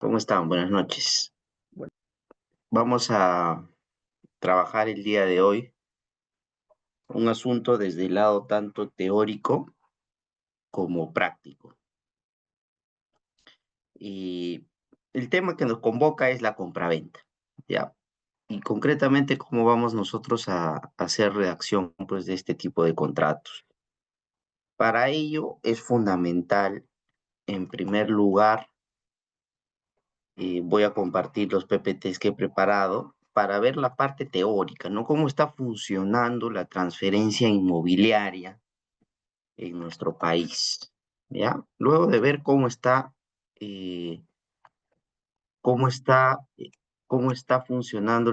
¿Cómo están? Buenas noches. Vamos a trabajar el día de hoy un asunto desde el lado tanto teórico como práctico. Y el tema que nos convoca es la compraventa, ¿ya? Y concretamente, cómo vamos nosotros a hacer redacción, pues, de este tipo de contratos. Para ello es fundamental, en primer lugar, voy a compartir los PPTs que he preparado para ver la parte teórica, ¿no? Cómo está funcionando la transferencia inmobiliaria en nuestro país, ¿ya? Luego de ver eh, cómo está, eh, cómo está funcionando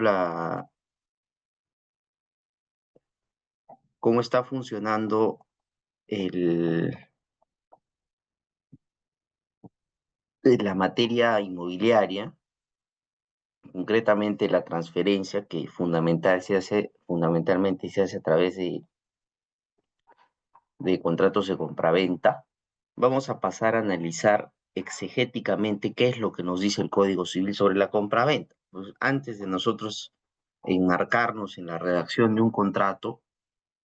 cómo está funcionando el, la materia inmobiliaria, concretamente la transferencia que fundamentalmente se hace a través de contratos de compraventa, vamos a pasar a analizar exegéticamente qué es lo que nos dice el Código Civil sobre la compraventa. Pues antes de nosotros enmarcarnos en la redacción de un contrato,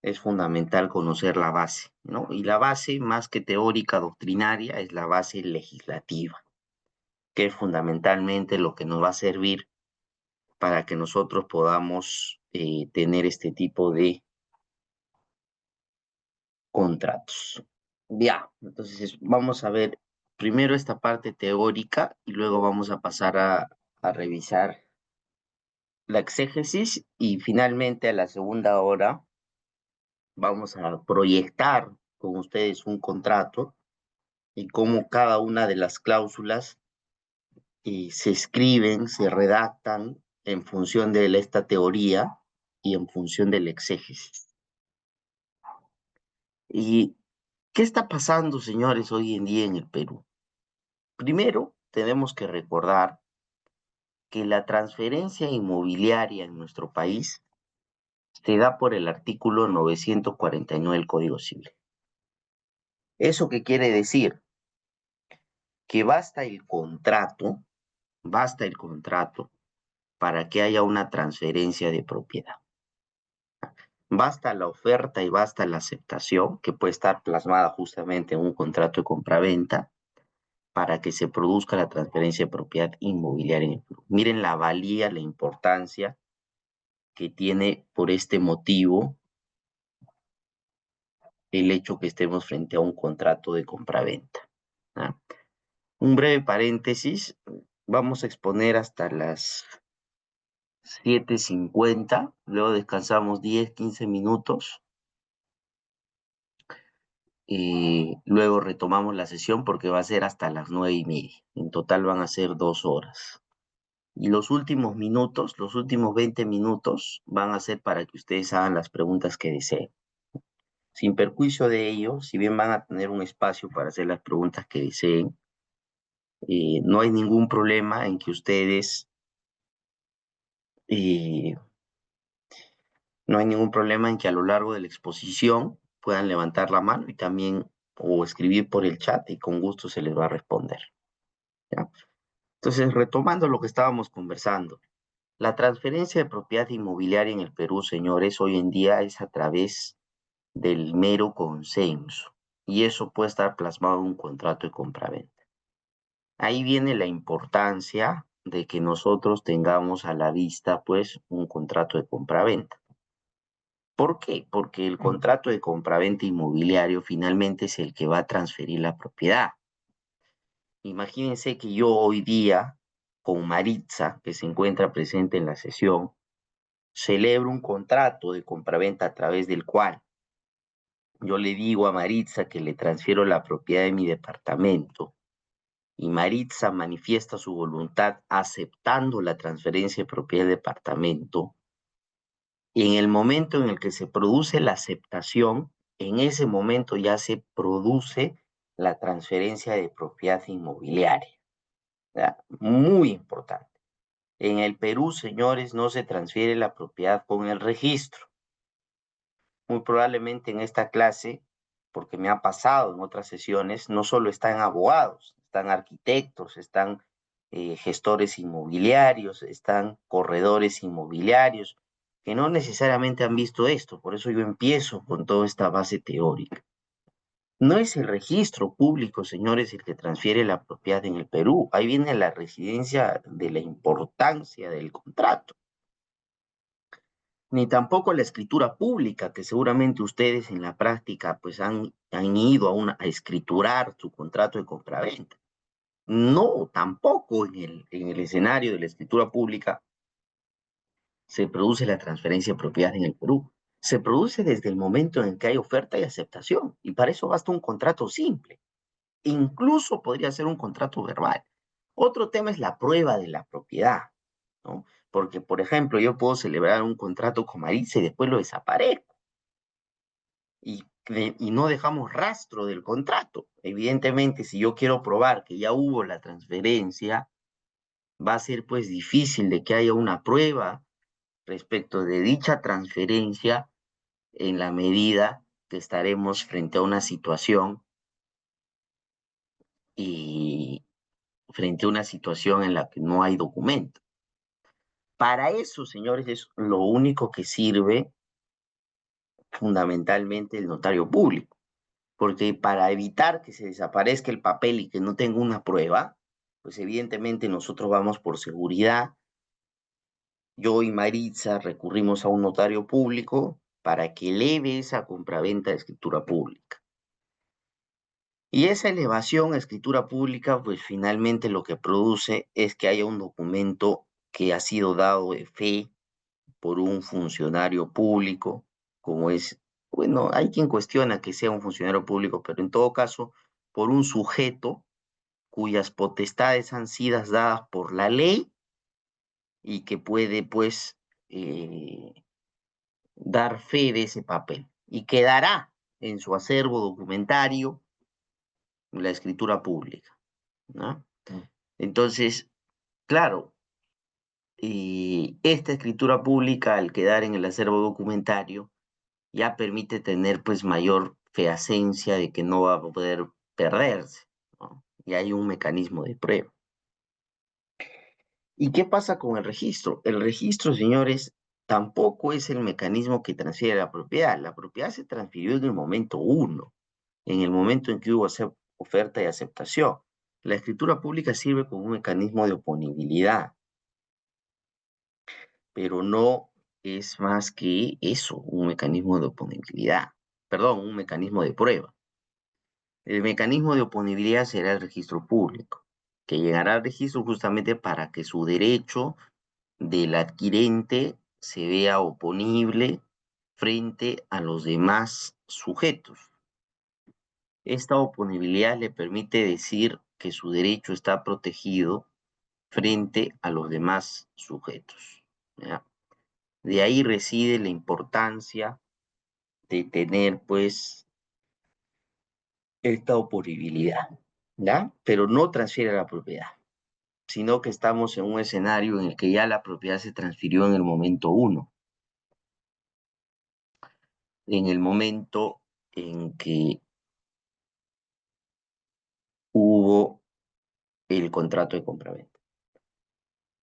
es fundamental conocer la base, ¿no? Y la base, más que teórica, doctrinaria, es la base legislativa, que es fundamentalmente lo que nos va a servir para que nosotros podamos tener este tipo de contratos. Ya, entonces vamos a ver primero esta parte teórica y luego vamos a pasar a revisar la exégesis y finalmente a la segunda hora vamos a proyectar con ustedes un contrato y cómo cada una de las cláusulas se escriben, se redactan en función de esta teoría y en función del exégesis. ¿Y qué está pasando, señores, hoy en día en el Perú? Primero, tenemos que recordar que la transferencia inmobiliaria en nuestro país se da por el artículo 949 del Código Civil. ¿Eso qué quiere decir? Que basta el contrato para que haya una transferencia de propiedad. Basta la oferta y basta la aceptación, que puede estar plasmada justamente en un contrato de compraventa, para que se produzca la transferencia de propiedad inmobiliaria en el Perú. Miren la valía, la importancia que tiene por este motivo el hecho que estemos frente a un contrato de compraventa, ¿ah? Un breve paréntesis, vamos a exponer hasta las 7:50, luego descansamos 10, 15 minutos y luego retomamos la sesión porque va a ser hasta las 9:30. En total van a ser 2 horas. Y los últimos minutos, los últimos 20 minutos, van a ser para que ustedes hagan las preguntas que deseen. Sin perjuicio de ello, si bien van a tener un espacio para hacer las preguntas que deseen, no hay ningún problema en que ustedes, eh, no hay ningún problema en que a lo largo de la exposición puedan levantar la mano y también o escribir por el chat y con gusto se les va a responder, ¿ya? Entonces, retomando lo que estábamos conversando, la transferencia de propiedad inmobiliaria en el Perú, señores, hoy en día es a través del mero consenso y eso puede estar plasmado en un contrato de compraventa. Ahí viene la importancia de que nosotros tengamos a la vista, pues, un contrato de compraventa. ¿Por qué? Porque el contrato de compraventa inmobiliario finalmente es el que va a transferir la propiedad. Imagínense que yo hoy día, con Maritza, que se encuentra presente en la sesión, celebro un contrato de compraventa a través del cual yo le digo a Maritza que le transfiero la propiedad de mi departamento y Maritza manifiesta su voluntad aceptando la transferencia de propiedad del departamento. Y en el momento en el que se produce la aceptación, en ese momento ya se produce la transferencia de propiedad inmobiliaria, ¿ya? Muy importante. En el Perú, señores, no se transfiere la propiedad con el registro. Muy probablemente en esta clase, porque me ha pasado en otras sesiones, no solo están abogados, están arquitectos, están gestores inmobiliarios, están corredores inmobiliarios, que no necesariamente han visto esto. Por eso yo empiezo con toda esta base teórica. No es el registro público, señores, el que transfiere la propiedad en el Perú. Ahí viene la residencia de la importancia del contrato. Ni tampoco la escritura pública, que seguramente ustedes en la práctica pues han ido a escriturar su contrato de compraventa. No, tampoco en el escenario de la escritura pública se produce la transferencia de propiedad en el Perú. Se produce desde el momento en que hay oferta y aceptación, y para eso basta un contrato simple. Incluso podría ser un contrato verbal. Otro tema es la prueba de la propiedad, ¿no? Porque, por ejemplo, yo puedo celebrar un contrato con Maritza y después lo desaparezco y no dejamos rastro del contrato. Evidentemente, si yo quiero probar que ya hubo la transferencia, va a ser pues difícil de que haya una prueba respecto de dicha transferencia en la medida que estaremos frente a una situación y frente a una situación en la que no hay documento. Para eso, señores, es lo único que sirve fundamentalmente el notario público, porque para evitar que se desaparezca el papel y que no tenga una prueba, pues evidentemente nosotros vamos por seguridad. Yo y Maritza recurrimos a un notario público para que eleve esa compraventa de escritura pública. Y esa elevación a escritura pública, pues finalmente lo que produce es que haya un documento que ha sido dado de fe por un funcionario público, como es, bueno, hay quien cuestiona que sea un funcionario público, pero en todo caso, por un sujeto cuyas potestades han sido dadas por la ley y que puede, pues, eh, dar fe de ese papel y quedará en su acervo documentario la escritura pública, ¿no? Entonces, claro, esta escritura pública, al quedar en el acervo documentario, ya permite tener pues mayor fehacencia de que no va a poder perderse, ¿no? Y hay un mecanismo de prueba. ¿Y qué pasa con el registro? El registro, señores, tampoco es el mecanismo que transfiere la propiedad. La propiedad se transfirió en el momento uno, en el momento en que hubo oferta y aceptación. La escritura pública sirve como un mecanismo de oponibilidad, pero no es más que eso, un mecanismo de oponibilidad, perdón, un mecanismo de prueba. El mecanismo de oponibilidad será el registro público, que llegará al registro justamente para que su derecho del adquirente se vea oponible frente a los demás sujetos. Esta oponibilidad le permite decir que su derecho está protegido frente a los demás sujetos, ¿ya? De ahí reside la importancia de tener, pues, esta oponibilidad, ¿ya? Pero no transfiere la propiedad, sino que estamos en un escenario en el que ya la propiedad se transfirió en el momento uno, en el momento en que hubo el contrato de compraventa,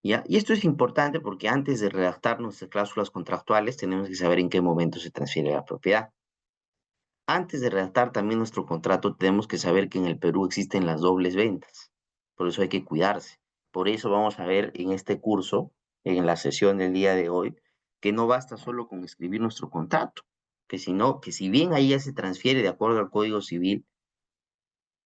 ¿ya? Y esto es importante porque antes de redactar nuestras cláusulas contractuales tenemos que saber en qué momento se transfiere la propiedad. Antes de redactar también nuestro contrato, tenemos que saber que en el Perú existen las dobles ventas. Por eso hay que cuidarse. Por eso vamos a ver en este curso, en la sesión del día de hoy, que no basta solo con escribir nuestro contrato, que si bien ahí ya se transfiere de acuerdo al Código Civil,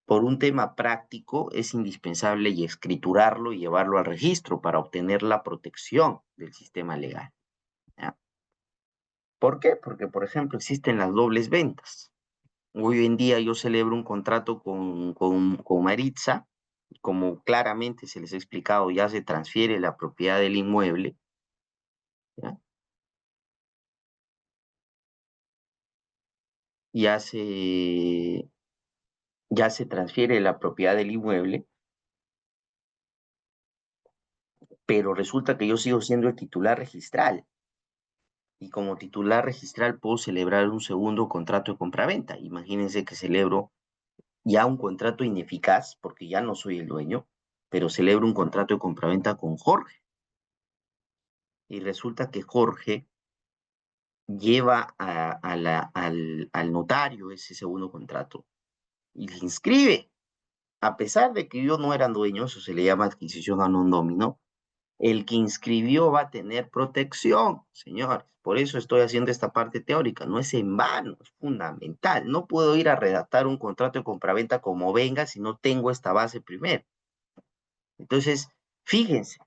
por un tema práctico es indispensable y escriturarlo y llevarlo al registro para obtener la protección del sistema legal, ¿ya? ¿Por qué? Porque, por ejemplo, existen las dobles ventas. Hoy en día yo celebro un contrato con Maritza, como claramente se les ha explicado, ya se transfiere la propiedad del inmueble, ¿ya? Ya se, ya se transfiere la propiedad del inmueble, pero resulta que yo sigo siendo el titular registral. Y como titular registral puedo celebrar un segundo contrato de compraventa. Imagínense que celebro ya un contrato ineficaz, porque ya no soy el dueño, pero celebra un contrato de compraventa con Jorge. Y resulta que Jorge lleva al notario ese segundo contrato y le inscribe. A pesar de que ellos no eran dueños, eso se le llama adquisición a non domino, el que inscribió va a tener protección, señores. Por eso estoy haciendo esta parte teórica. No es en vano, es fundamental. No puedo ir a redactar un contrato de compraventa como venga si no tengo esta base primero. Entonces, fíjense,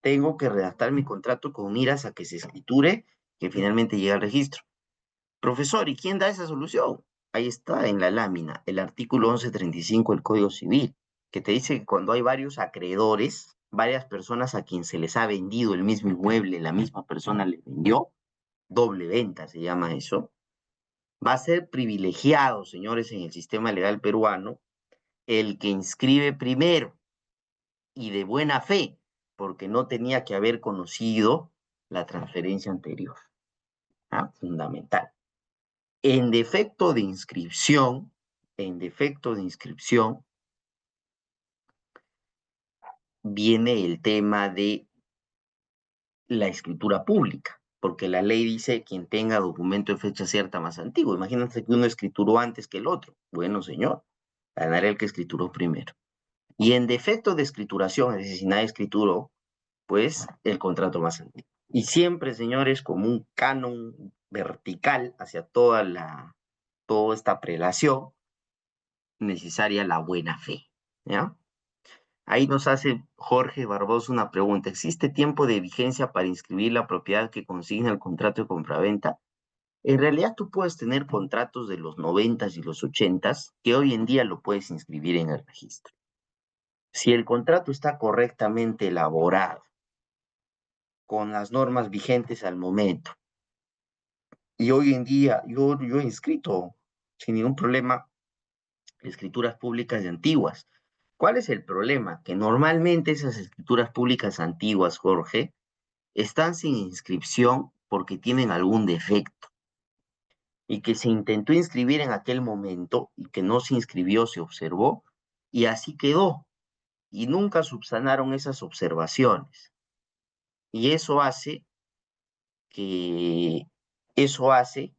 tengo que redactar mi contrato con miras a que se escriture, que finalmente llegue al registro. Profesor, ¿y quién da esa solución? Ahí está en la lámina, el artículo 1135 del Código Civil, que te dice que cuando hay varios acreedores, varias personas a quien se les ha vendido el mismo inmueble, la misma persona le vendió, doble venta se llama eso, va a ser privilegiado, señores, en el sistema legal peruano, el que inscribe primero y de buena fe, porque no tenía que haber conocido la transferencia anterior. ¿Ah? Fundamental. En defecto de inscripción, en defecto de inscripción, viene el tema de la escritura pública, porque la ley dice quien tenga documento de fecha cierta más antiguo. Imagínate que uno escrituró antes que el otro. Bueno, señor, ganará el que escrituró primero. Y en defecto de escrituración, es decir, si nadie escrituró, pues el contrato más antiguo. Y siempre, señores, como un canon vertical hacia toda esta prelación, necesaria la buena fe, ¿ya? Ahí nos hace Jorge Barbosa una pregunta. ¿Existe tiempo de vigencia para inscribir la propiedad que consigna el contrato de compraventa? En realidad tú puedes tener contratos de los 90s y los 80s que hoy en día lo puedes inscribir en el registro. Si el contrato está correctamente elaborado, con las normas vigentes al momento, y hoy en día yo he inscrito sin ningún problema escrituras públicas de antiguas. ¿Cuál es el problema? Que normalmente esas escrituras públicas antiguas, Jorge, están sin inscripción porque tienen algún defecto y que se intentó inscribir en aquel momento y que no se inscribió, se observó y así quedó y nunca subsanaron esas observaciones. Y que, eso hace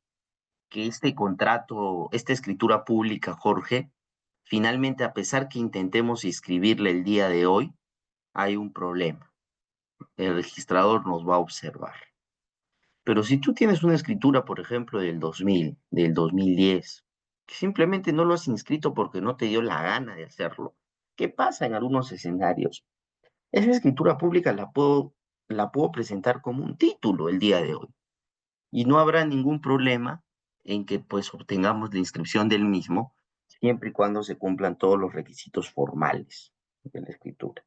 que este contrato, esta escritura pública, Jorge, finalmente, a pesar que intentemos inscribirla el día de hoy, hay un problema. El registrador nos va a observar. Pero si tú tienes una escritura, por ejemplo, del 2000, del 2010, que simplemente no lo has inscrito porque no te dio la gana de hacerlo, ¿qué pasa en algunos escenarios? Esa escritura pública la puedo presentar como un título el día de hoy y no habrá ningún problema en que pues obtengamos la inscripción del mismo, siempre y cuando se cumplan todos los requisitos formales de la escritura.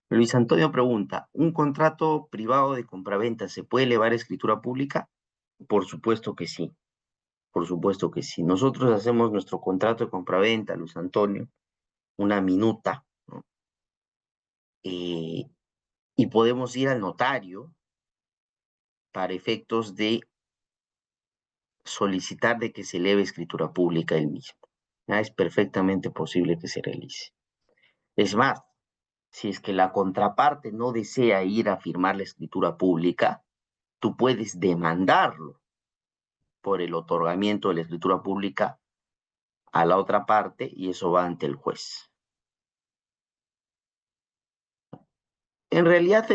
Luis Antonio pregunta, ¿un contrato privado de compraventa se puede elevar a escritura pública? Por supuesto que sí, por supuesto que sí. Nosotros hacemos nuestro contrato de compraventa, Luis Antonio, una minuta, ¿no? Y podemos ir al notario para efectos de solicitar de que se eleve escritura pública el mismo. ¿Ya? Es perfectamente posible que se realice. Es más, si es que la contraparte no desea ir a firmar la escritura pública, tú puedes demandarlo por el otorgamiento de la escritura pública a la otra parte y eso va ante el juez. En realidad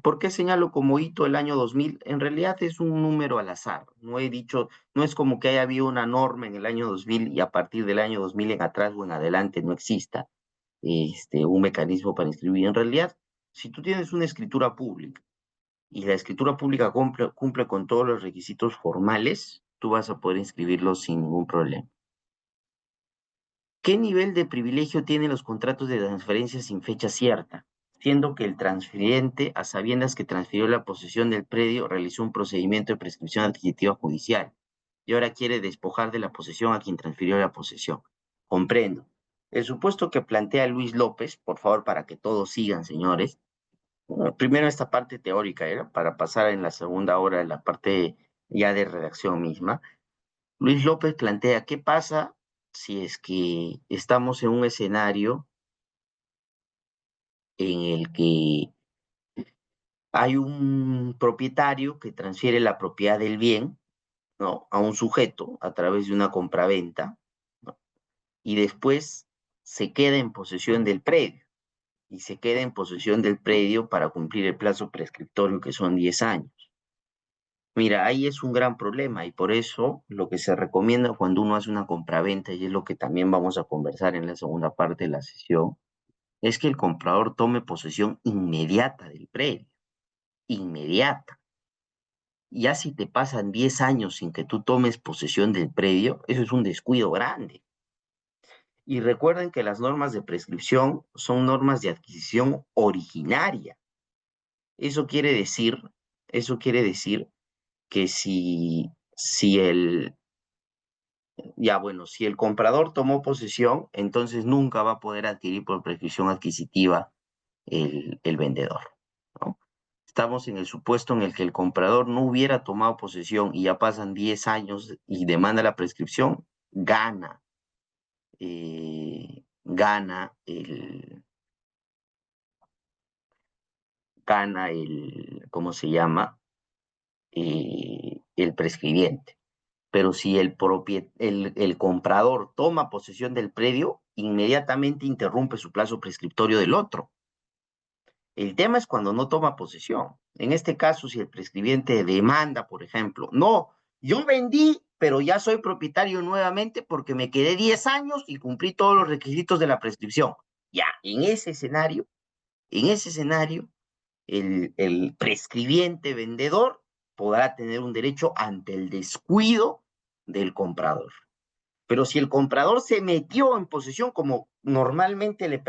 ¿por qué señalo como hito el año 2000? En realidad es un número al azar. No he dicho, no es como que haya habido una norma en el año 2000 y a partir del año 2000 en atrás o en adelante no exista un mecanismo para inscribir. En realidad, si tú tienes una escritura pública y la escritura pública cumple con todos los requisitos formales, tú vas a poder inscribirlo sin ningún problema. ¿Qué nivel de privilegio tienen los contratos de transferencia sin fecha cierta? Siendo que el transfiriente, a sabiendas que transfirió la posesión del predio, realizó un procedimiento de prescripción adquisitiva judicial y ahora quiere despojar de la posesión a quien transfirió la posesión. Comprendo. El supuesto que plantea Luis López, por favor, para que todos sigan, señores. Bueno, primero esta parte teórica, ¿era? Para pasar en la segunda hora de la parte ya de redacción misma. Luis López plantea, ¿qué pasa si es que estamos en un escenario en el que hay un propietario que transfiere la propiedad del bien, ¿no?, a un sujeto a través de una compraventa, ¿no?, y después se queda en posesión del predio, y se queda en posesión del predio para cumplir el plazo prescriptorio, que son 10 años. Mira, ahí es un gran problema y por eso lo que se recomienda cuando uno hace una compraventa, y es lo que también vamos a conversar en la segunda parte de la sesión, es que el comprador tome posesión inmediata del predio, inmediata. Ya si te pasan 10 años sin que tú tomes posesión del predio, eso es un descuido grande. Y recuerden que las normas de prescripción son normas de adquisición originaria. Eso quiere decir, eso quiere decir que si el comprador tomó posesión, entonces nunca va a poder adquirir por prescripción adquisitiva el vendedor, ¿no? Estamos en el supuesto en el que el comprador no hubiera tomado posesión y ya pasan 10 años y demanda la prescripción, gana ¿cómo se llama? El prescribiente. Pero si el comprador toma posesión del predio, inmediatamente interrumpe su plazo prescriptorio del otro. El tema es cuando no toma posesión. En este caso, si el prescribiente demanda, por ejemplo, no, yo vendí, pero ya soy propietario nuevamente porque me quedé 10 años y cumplí todos los requisitos de la prescripción. Ya, en ese escenario, el prescribiente vendedor podrá tener un derecho ante el descuido del comprador. Pero si el comprador se metió en posesión como normalmente le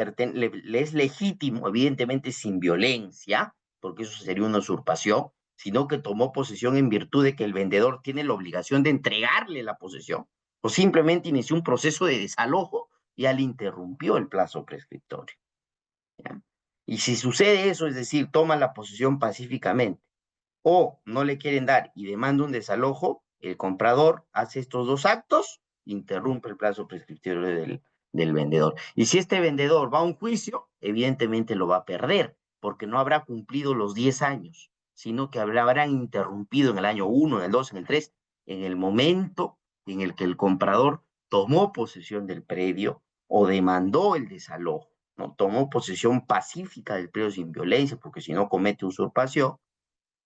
es legítimo, evidentemente sin violencia, porque eso sería una usurpación, sino que tomó posesión en virtud de que el vendedor tiene la obligación de entregarle la posesión, o simplemente inició un proceso de desalojo, ya le interrumpió el plazo prescriptorio, ¿ya? Y si sucede eso, es decir, toma la posesión pacíficamente, o no le quieren dar y demanda un desalojo, el comprador hace estos dos actos, interrumpe el plazo prescriptorio del vendedor. Y si este vendedor va a un juicio, evidentemente lo va a perder, porque no habrá cumplido los 10 años, sino que habrán interrumpido en el año 1, en el 2, en el 3, en el momento en el que el comprador tomó posesión del predio o demandó el desalojo, ¿no? Tomó posesión pacífica del predio sin violencia, porque si no comete usurpación,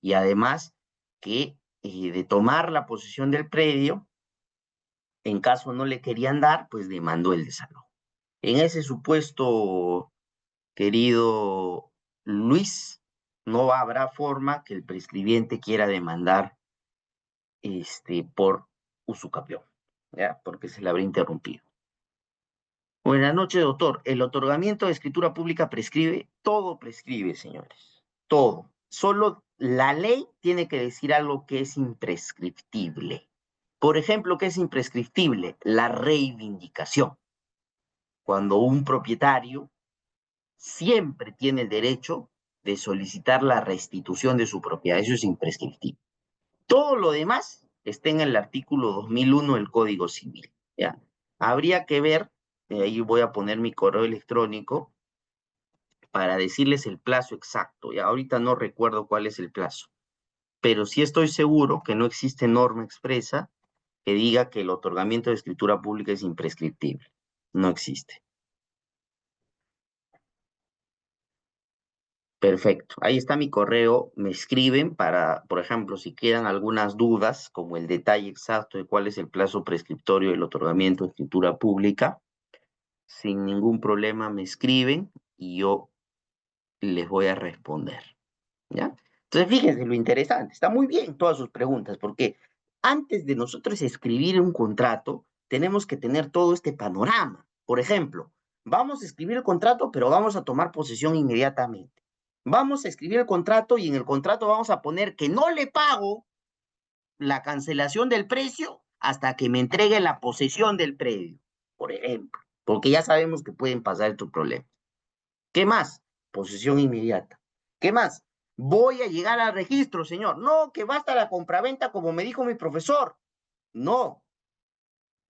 y además que de tomar la posesión del predio, en caso no le querían dar, pues demandó el desalojo. En ese supuesto, querido Luis, no habrá forma que el prescribiente quiera demandar por usucapión, ¿ya? Porque se le habrá interrumpido. Buenas noches, doctor. El otorgamiento de escritura pública prescribe, todo prescribe, señores, todo. Solo la ley tiene que decir algo que es imprescriptible. Por ejemplo, ¿qué es imprescriptible? La reivindicación. Cuando un propietario siempre tiene el derecho de solicitar la restitución de su propiedad, eso es imprescriptible. Todo lo demás está en el artículo 2001 del Código Civil, ¿ya? Habría que ver, ahí voy a poner mi correo electrónico para decirles el plazo exacto. Ya ahorita no recuerdo cuál es el plazo, pero sí estoy seguro que no existe norma expresa que diga que el otorgamiento de escritura pública es imprescriptible. No existe. Perfecto. Ahí está mi correo. Me escriben para, por ejemplo, si quedan algunas dudas, como el detalle exacto de cuál es el plazo prescriptorio del otorgamiento de escritura pública, sin ningún problema me escriben y yo les voy a responder, ¿ya? Entonces, fíjense lo interesante. Está muy bien todas sus preguntas, porque antes de nosotros escribir un contrato, tenemos que tener todo este panorama. Por ejemplo, vamos a escribir el contrato, pero vamos a tomar posesión inmediatamente. Vamos a escribir el contrato y en el contrato vamos a poner que no le pago la cancelación del precio hasta que me entregue la posesión del predio, por ejemplo, porque ya sabemos que pueden pasar estos problemas. ¿Qué más? Posesión inmediata. ¿Qué más? Voy a llegar al registro, señor. No, que basta la compraventa como me dijo mi profesor. No,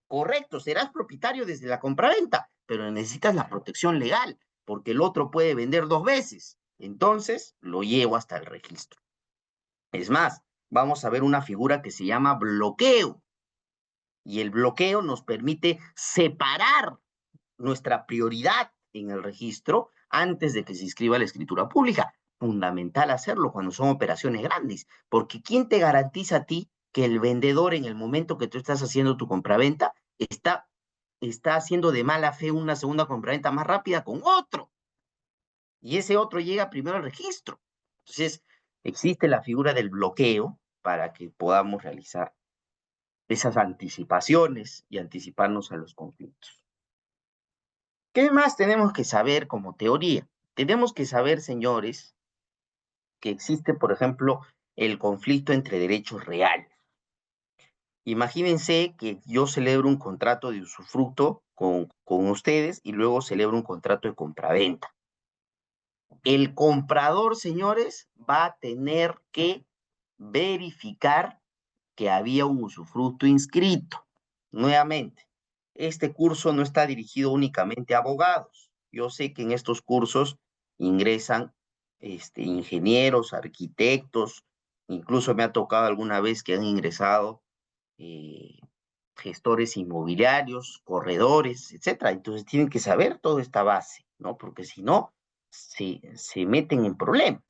correcto, serás propietario desde la compraventa, pero necesitas la protección legal, porque el otro puede vender 2 veces. Entonces, lo llevo hasta el registro. Es más, vamos a ver una figura que se llama bloqueo. Y el bloqueo nos permite separar nuestra prioridad en el registro antes de que se inscriba la escritura pública. Fundamental hacerlo cuando son operaciones grandes, porque ¿quién te garantiza a ti que el vendedor en el momento que tú estás haciendo tu compraventa está haciendo de mala fe una segunda compraventa más rápida con otro? Y ese otro llega primero al registro. Entonces, existe la figura del bloqueo para que podamos realizar esas anticipaciones y anticiparnos a los conflictos. ¿Qué más tenemos que saber como teoría? Tenemos que saber, señores, que existe, por ejemplo, el conflicto entre derechos reales. Imagínense que yo celebro un contrato de usufructo con ustedes y luego celebro un contrato de compraventa. El comprador, señores, va a tener que verificar que había un usufructo inscrito. Nuevamente, este curso no está dirigido únicamente a abogados. Yo sé que en estos cursos ingresan ingenieros, arquitectos, incluso me ha tocado alguna vez que han ingresado eh, gestores inmobiliarios, corredores, etcétera. Entonces tienen que saber toda esta base, ¿no? Porque si no, se meten en problemas.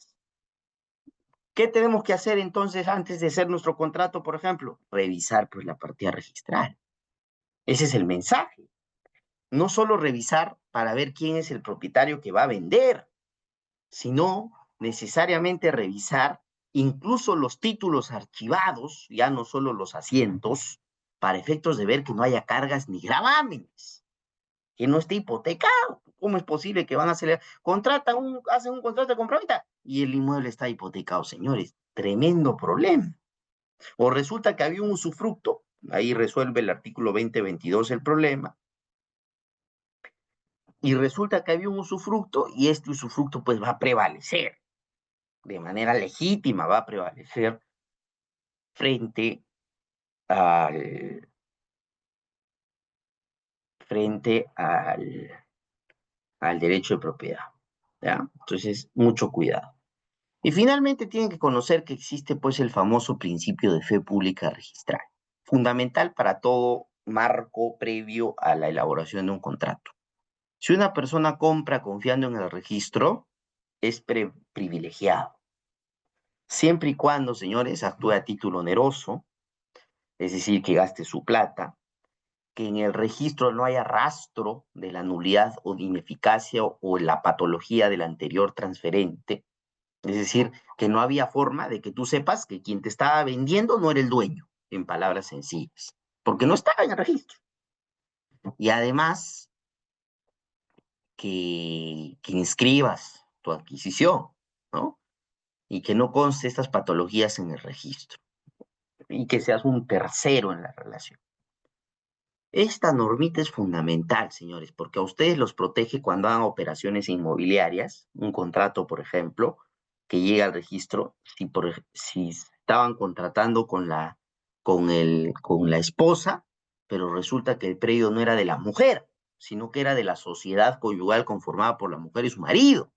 ¿Qué tenemos que hacer entonces antes de hacer nuestro contrato, por ejemplo? Revisar pues la partida registral. Ese es el mensaje. No solo revisar para ver quién es el propietario que va a vender, sino necesariamente revisar incluso los títulos archivados, ya no solo los asientos, para efectos de ver que no haya cargas ni gravámenes, que no esté hipotecado. ¿Cómo es posible que van a hacer, hacen un contrato de compraventa y el inmueble está hipotecado, señores? Tremendo problema. O resulta que había un usufructo, ahí resuelve el artículo 2022 el problema, y resulta que había un usufructo y este usufructo pues va a prevalecer, de manera legítima va a prevalecer frente al, frente al derecho de propiedad, ¿ya? Entonces, mucho cuidado. Y finalmente tienen que conocer que existe pues el famoso principio de fe pública registral, fundamental para todo marco previo a la elaboración de un contrato. Si una persona compra confiando en el registro, es privilegiado, siempre y cuando, señores, actúe a título oneroso, es decir, que gaste su plata, que en el registro no haya rastro de la nulidad o de ineficacia o la patología del anterior transferente, es decir, que no había forma de que tú sepas que quien te estaba vendiendo no era el dueño, en palabras sencillas, porque no estaba en el registro. Y además, que inscribas tu adquisición, ¿no? Y que no conste estas patologías en el registro y que seas un tercero en la relación. Esta normita es fundamental, señores, porque a ustedes los protege cuando hagan operaciones inmobiliarias, un contrato, por ejemplo, que llega al registro, si estaban contratando con la esposa, pero resulta que el predio no era de la mujer, sino que era de la sociedad conyugal conformada por la mujer y su marido.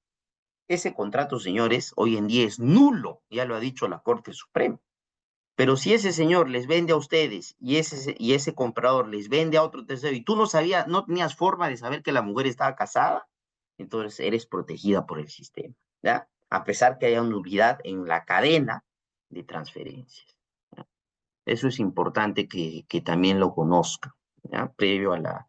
Ese contrato, señores, hoy en día es nulo, ya lo ha dicho la Corte Suprema. Pero si ese señor les vende a ustedes y ese comprador les vende a otro tercero y tú no sabías, no tenías forma de saber que la mujer estaba casada, entonces eres protegida por el sistema, ¿ya? A pesar que haya nulidad en la cadena de transferencias, ¿ya? Eso es importante que también lo conozcan, ¿ya? Previo a la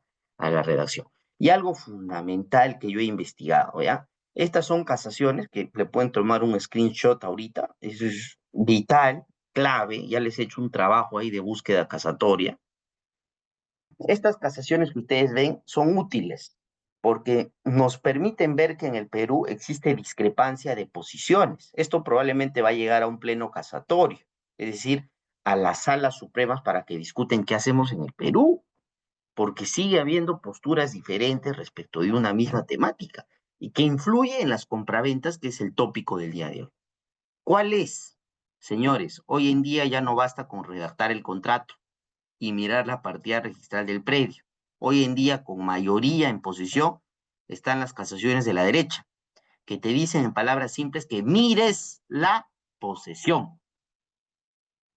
redacción. Y algo fundamental que yo he investigado, ¿ya? Estas son casaciones que le pueden tomar un screenshot ahorita, eso es vital, clave, ya les he hecho un trabajo ahí de búsqueda casatoria. Estas casaciones que ustedes ven son útiles porque nos permiten ver que en el Perú existe discrepancia de posiciones. Esto probablemente va a llegar a un pleno casatorio, es decir, a las salas supremas para que discuten qué hacemos en el Perú, porque sigue habiendo posturas diferentes respecto de una misma temática y que influye en las compraventas, que es el tópico del día de hoy. ¿Cuál es? Señores, hoy en día ya no basta con redactar el contrato y mirar la partida registral del predio. Hoy en día, con mayoría en posesión, están las casaciones de la derecha, que te dicen en palabras simples que mires la posesión.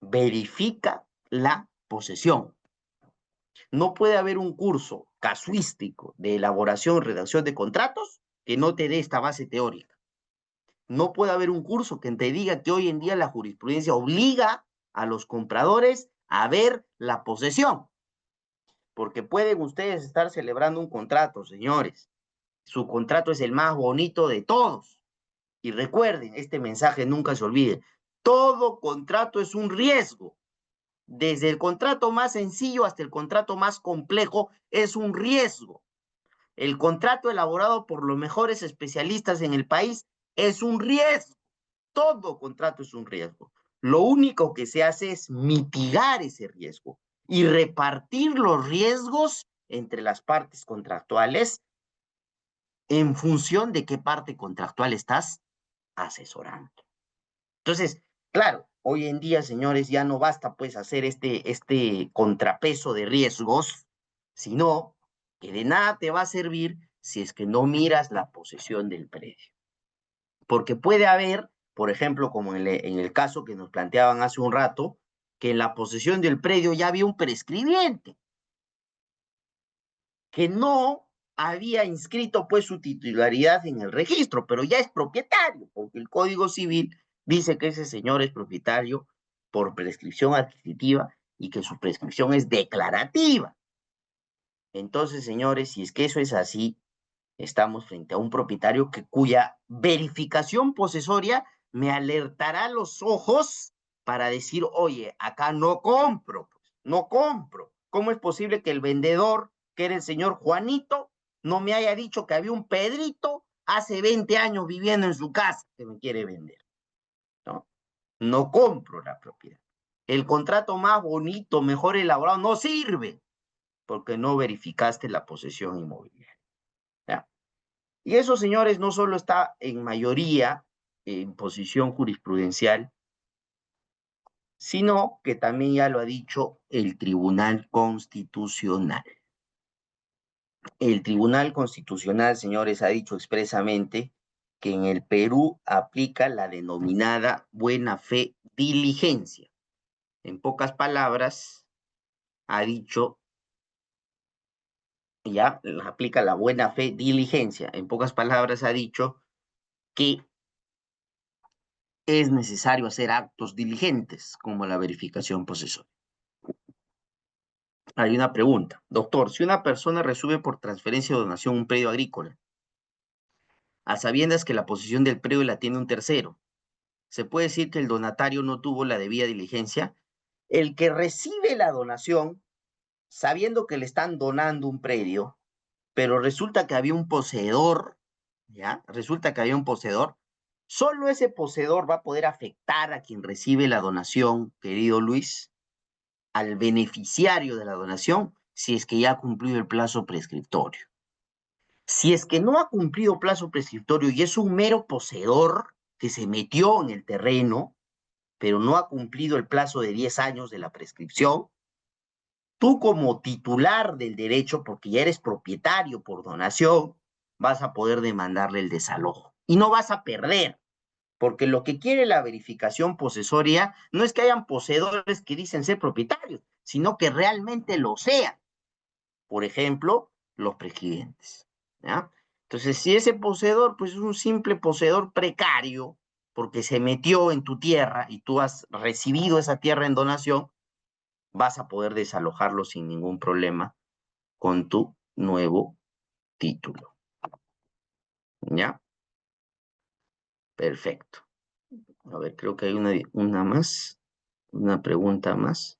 Verifica la posesión. No puede haber un curso casuístico de elaboración y redacción de contratos que no te dé esta base teórica. No puede haber un curso que te diga que hoy en día la jurisprudencia obliga a los compradores a ver la posesión. Porque pueden ustedes estar celebrando un contrato, señores. Su contrato es el más bonito de todos. Y recuerden, este mensaje nunca se olvide. Todo contrato es un riesgo. Desde el contrato más sencillo hasta el contrato más complejo es un riesgo. El contrato elaborado por los mejores especialistas en el país es un riesgo. Todo contrato es un riesgo. Lo único que se hace es mitigar ese riesgo y repartir los riesgos entre las partes contractuales en función de qué parte contractual estás asesorando. Entonces, claro, hoy en día, señores, ya no basta pues hacer este contrapeso de riesgos, sino que de nada te va a servir si es que no miras la posesión del predio. Porque puede haber, por ejemplo, como en el caso que nos planteaban hace un rato, que en la posesión del predio ya había un prescribiente que no había inscrito pues su titularidad en el registro, pero ya es propietario, porque el Código Civil dice que ese señor es propietario por prescripción adquisitiva y que su prescripción es declarativa. Entonces, señores, si es que eso es así, estamos frente a un propietario cuya verificación posesoria me alertará los ojos para decir, oye, acá no compro, no compro. ¿Cómo es posible que el vendedor, que era el señor Juanito, no me haya dicho que había un Pedrito hace 20 años viviendo en su casa que me quiere vender? No, no compro la propiedad. El contrato más bonito, mejor elaborado, no sirve porque no verificaste la posesión inmobiliaria. ¿Ya? Y eso, señores, no solo está en mayoría en posición jurisprudencial, sino que también ya lo ha dicho el Tribunal Constitucional. El Tribunal Constitucional, señores, ha dicho expresamente que en el Perú aplica la denominada buena fe diligencia. En pocas palabras, ha dicho, ya, aplica la buena fe diligencia. En pocas palabras, ha dicho que es necesario hacer actos diligentes, como la verificación posesoria. Hay una pregunta. Doctor, si una persona recibe por transferencia o donación un predio agrícola, a sabiendas que la posesión del predio la tiene un tercero, ¿se puede decir que el donatario no tuvo la debida diligencia? El que recibe la donación, sabiendo que le están donando un predio, pero resulta que había un poseedor, ¿ya? Resulta que había un poseedor, solo ese poseedor va a poder afectar a quien recibe la donación, querido Luis, al beneficiario de la donación, si es que ya ha cumplido el plazo prescriptorio. Si es que no ha cumplido plazo prescriptorio y es un mero poseedor que se metió en el terreno, pero no ha cumplido el plazo de 10 años de la prescripción, tú como titular del derecho, porque ya eres propietario por donación, vas a poder demandarle el desalojo. Y no vas a perder, porque lo que quiere la verificación posesoria no es que hayan poseedores que dicen ser propietarios, sino que realmente lo sean. Por ejemplo, los prescribientes, ¿ya? Entonces, si ese poseedor, pues es un simple poseedor precario, porque se metió en tu tierra y tú has recibido esa tierra en donación, vas a poder desalojarlo sin ningún problema con tu nuevo título. ¿Ya? Perfecto. A ver, creo que hay una más, una pregunta más.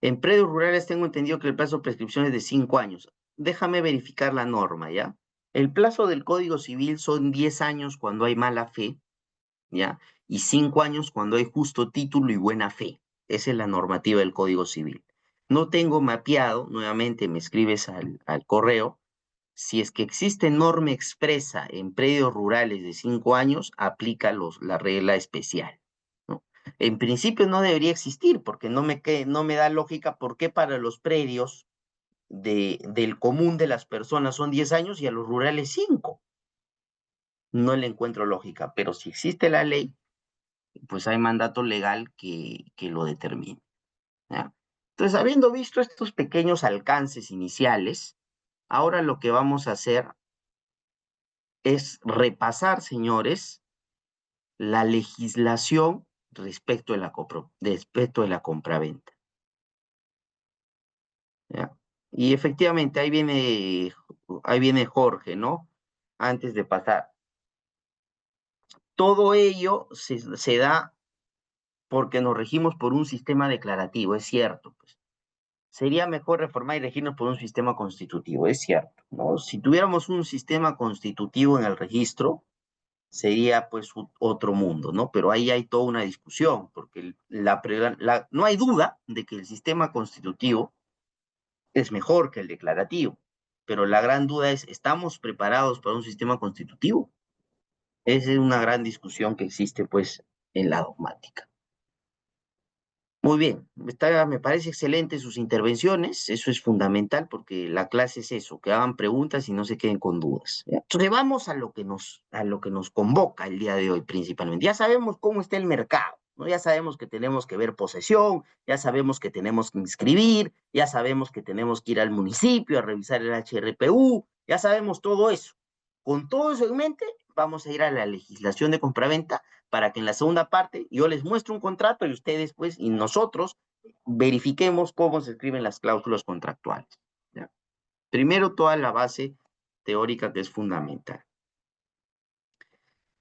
En predios rurales tengo entendido que el plazo de prescripción es de 5 años. Déjame verificar la norma, ¿ya? El plazo del Código Civil son 10 años cuando hay mala fe, ¿ya? Y 5 años cuando hay justo título y buena fe. Esa es la normativa del Código Civil. No tengo mapeado, nuevamente me escribes al correo, si es que existe norma expresa en predios rurales de 5 años, aplica la regla especial, ¿no? En principio no debería existir, porque no me da lógica por qué para los predios del común de las personas son 10 años y a los rurales 5. No le encuentro lógica, pero si existe la ley, pues hay mandato legal que lo determine, ¿ya? Entonces, habiendo visto estos pequeños alcances iniciales, ahora lo que vamos a hacer es repasar, señores, la legislación respecto de la compraventa, ¿ya? Y efectivamente, ahí viene Jorge, ¿no? Antes de pasar. Todo ello se da porque nos regimos por un sistema declarativo, es cierto, pues. Sería mejor reformar y regirnos por un sistema constitutivo, es cierto, ¿no? Si tuviéramos un sistema constitutivo en el registro, sería pues otro mundo, ¿no? Pero ahí hay toda una discusión, porque no hay duda de que el sistema constitutivo es mejor que el declarativo, pero la gran duda es, ¿estamos preparados para un sistema constitutivo? Esa es una gran discusión que existe pues en la dogmática. Muy bien, me parece excelente sus intervenciones, eso es fundamental porque la clase es eso, que hagan preguntas y no se queden con dudas, ¿ya? Entonces vamos a lo que nos convoca el día de hoy principalmente. Ya sabemos cómo está el mercado, ¿no? Ya sabemos que tenemos que ver posesión, ya sabemos que tenemos que inscribir, ya sabemos que tenemos que ir al municipio a revisar el HRPU, ya sabemos todo eso. Con todo eso en mente, vamos a ir a la legislación de compraventa para que en la segunda parte yo les muestre un contrato y ustedes, pues, y nosotros verifiquemos cómo se escriben las cláusulas contractuales, ¿ya? Primero, toda la base teórica que es fundamental.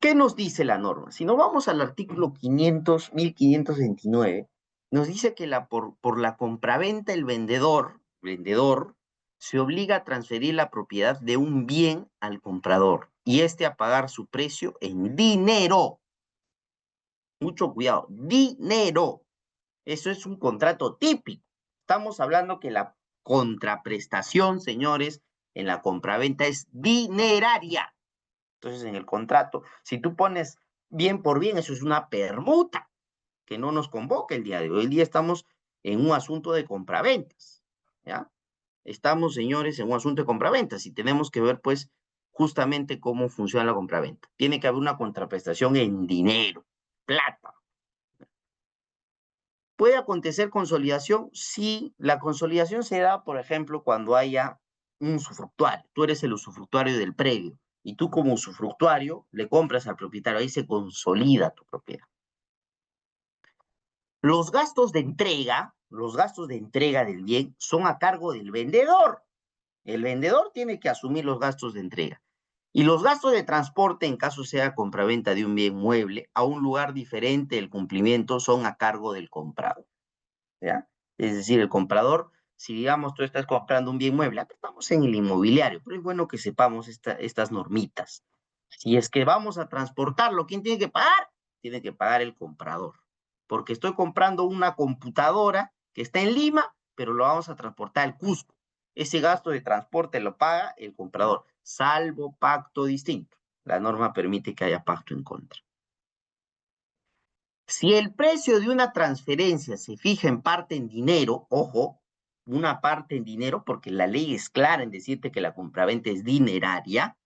¿Qué nos dice la norma? Si nos vamos al artículo 1529, nos dice que por la compraventa el vendedor se obliga a transferir la propiedad de un bien al comprador y éste a pagar su precio en dinero. Mucho cuidado, dinero. Eso es un contrato típico. Estamos hablando que la contraprestación, señores, en la compraventa es dineraria. Entonces, en el contrato, si tú pones bien por bien, eso es una permuta que no nos convoca el día de hoy. El día estamos en un asunto de compraventas, ¿ya? Estamos, señores, en un asunto de compraventas y tenemos que ver, pues, justamente cómo funciona la compraventa. Tiene que haber una contraprestación en dinero, plata. ¿Puede acontecer consolidación? Sí, la consolidación se da, por ejemplo, cuando haya un usufructuario. Tú eres el usufructuario del predio y tú como usufructuario le compras al propietario, ahí se consolida tu propiedad. Los gastos de entrega del bien son a cargo del vendedor. El vendedor tiene que asumir los gastos de entrega. Y los gastos de transporte, en caso sea compraventa de un bien mueble, a un lugar diferente del cumplimiento, son a cargo del comprador, ¿ya? Es decir, el comprador, si digamos tú estás comprando un bien mueble, acá estamos en el inmobiliario, pero es bueno que sepamos estas normitas. Si es que vamos a transportarlo, ¿quién tiene que pagar? Tiene que pagar el comprador, porque estoy comprando una computadora que está en Lima, pero lo vamos a transportar al Cusco. Ese gasto de transporte lo paga el comprador, salvo pacto distinto. La norma permite que haya pacto en contra. Si el precio de una transferencia se fija en parte en dinero, ojo, una parte en dinero, porque la ley es clara en decirte que la compraventa es dineraria,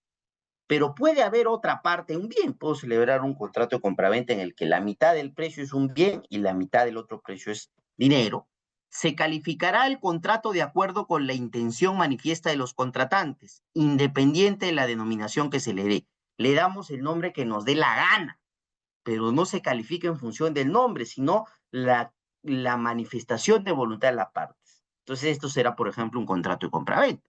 pero puede haber otra parte, un bien. Puedo celebrar un contrato de compraventa en el que la mitad del precio es un bien y la mitad del otro precio es dinero. Se calificará el contrato de acuerdo con la intención manifiesta de los contratantes, independiente de la denominación que se le dé. Le damos el nombre que nos dé la gana, pero no se califica en función del nombre, sino la manifestación de voluntad de las partes. Entonces, esto será, por ejemplo, un contrato de compraventa.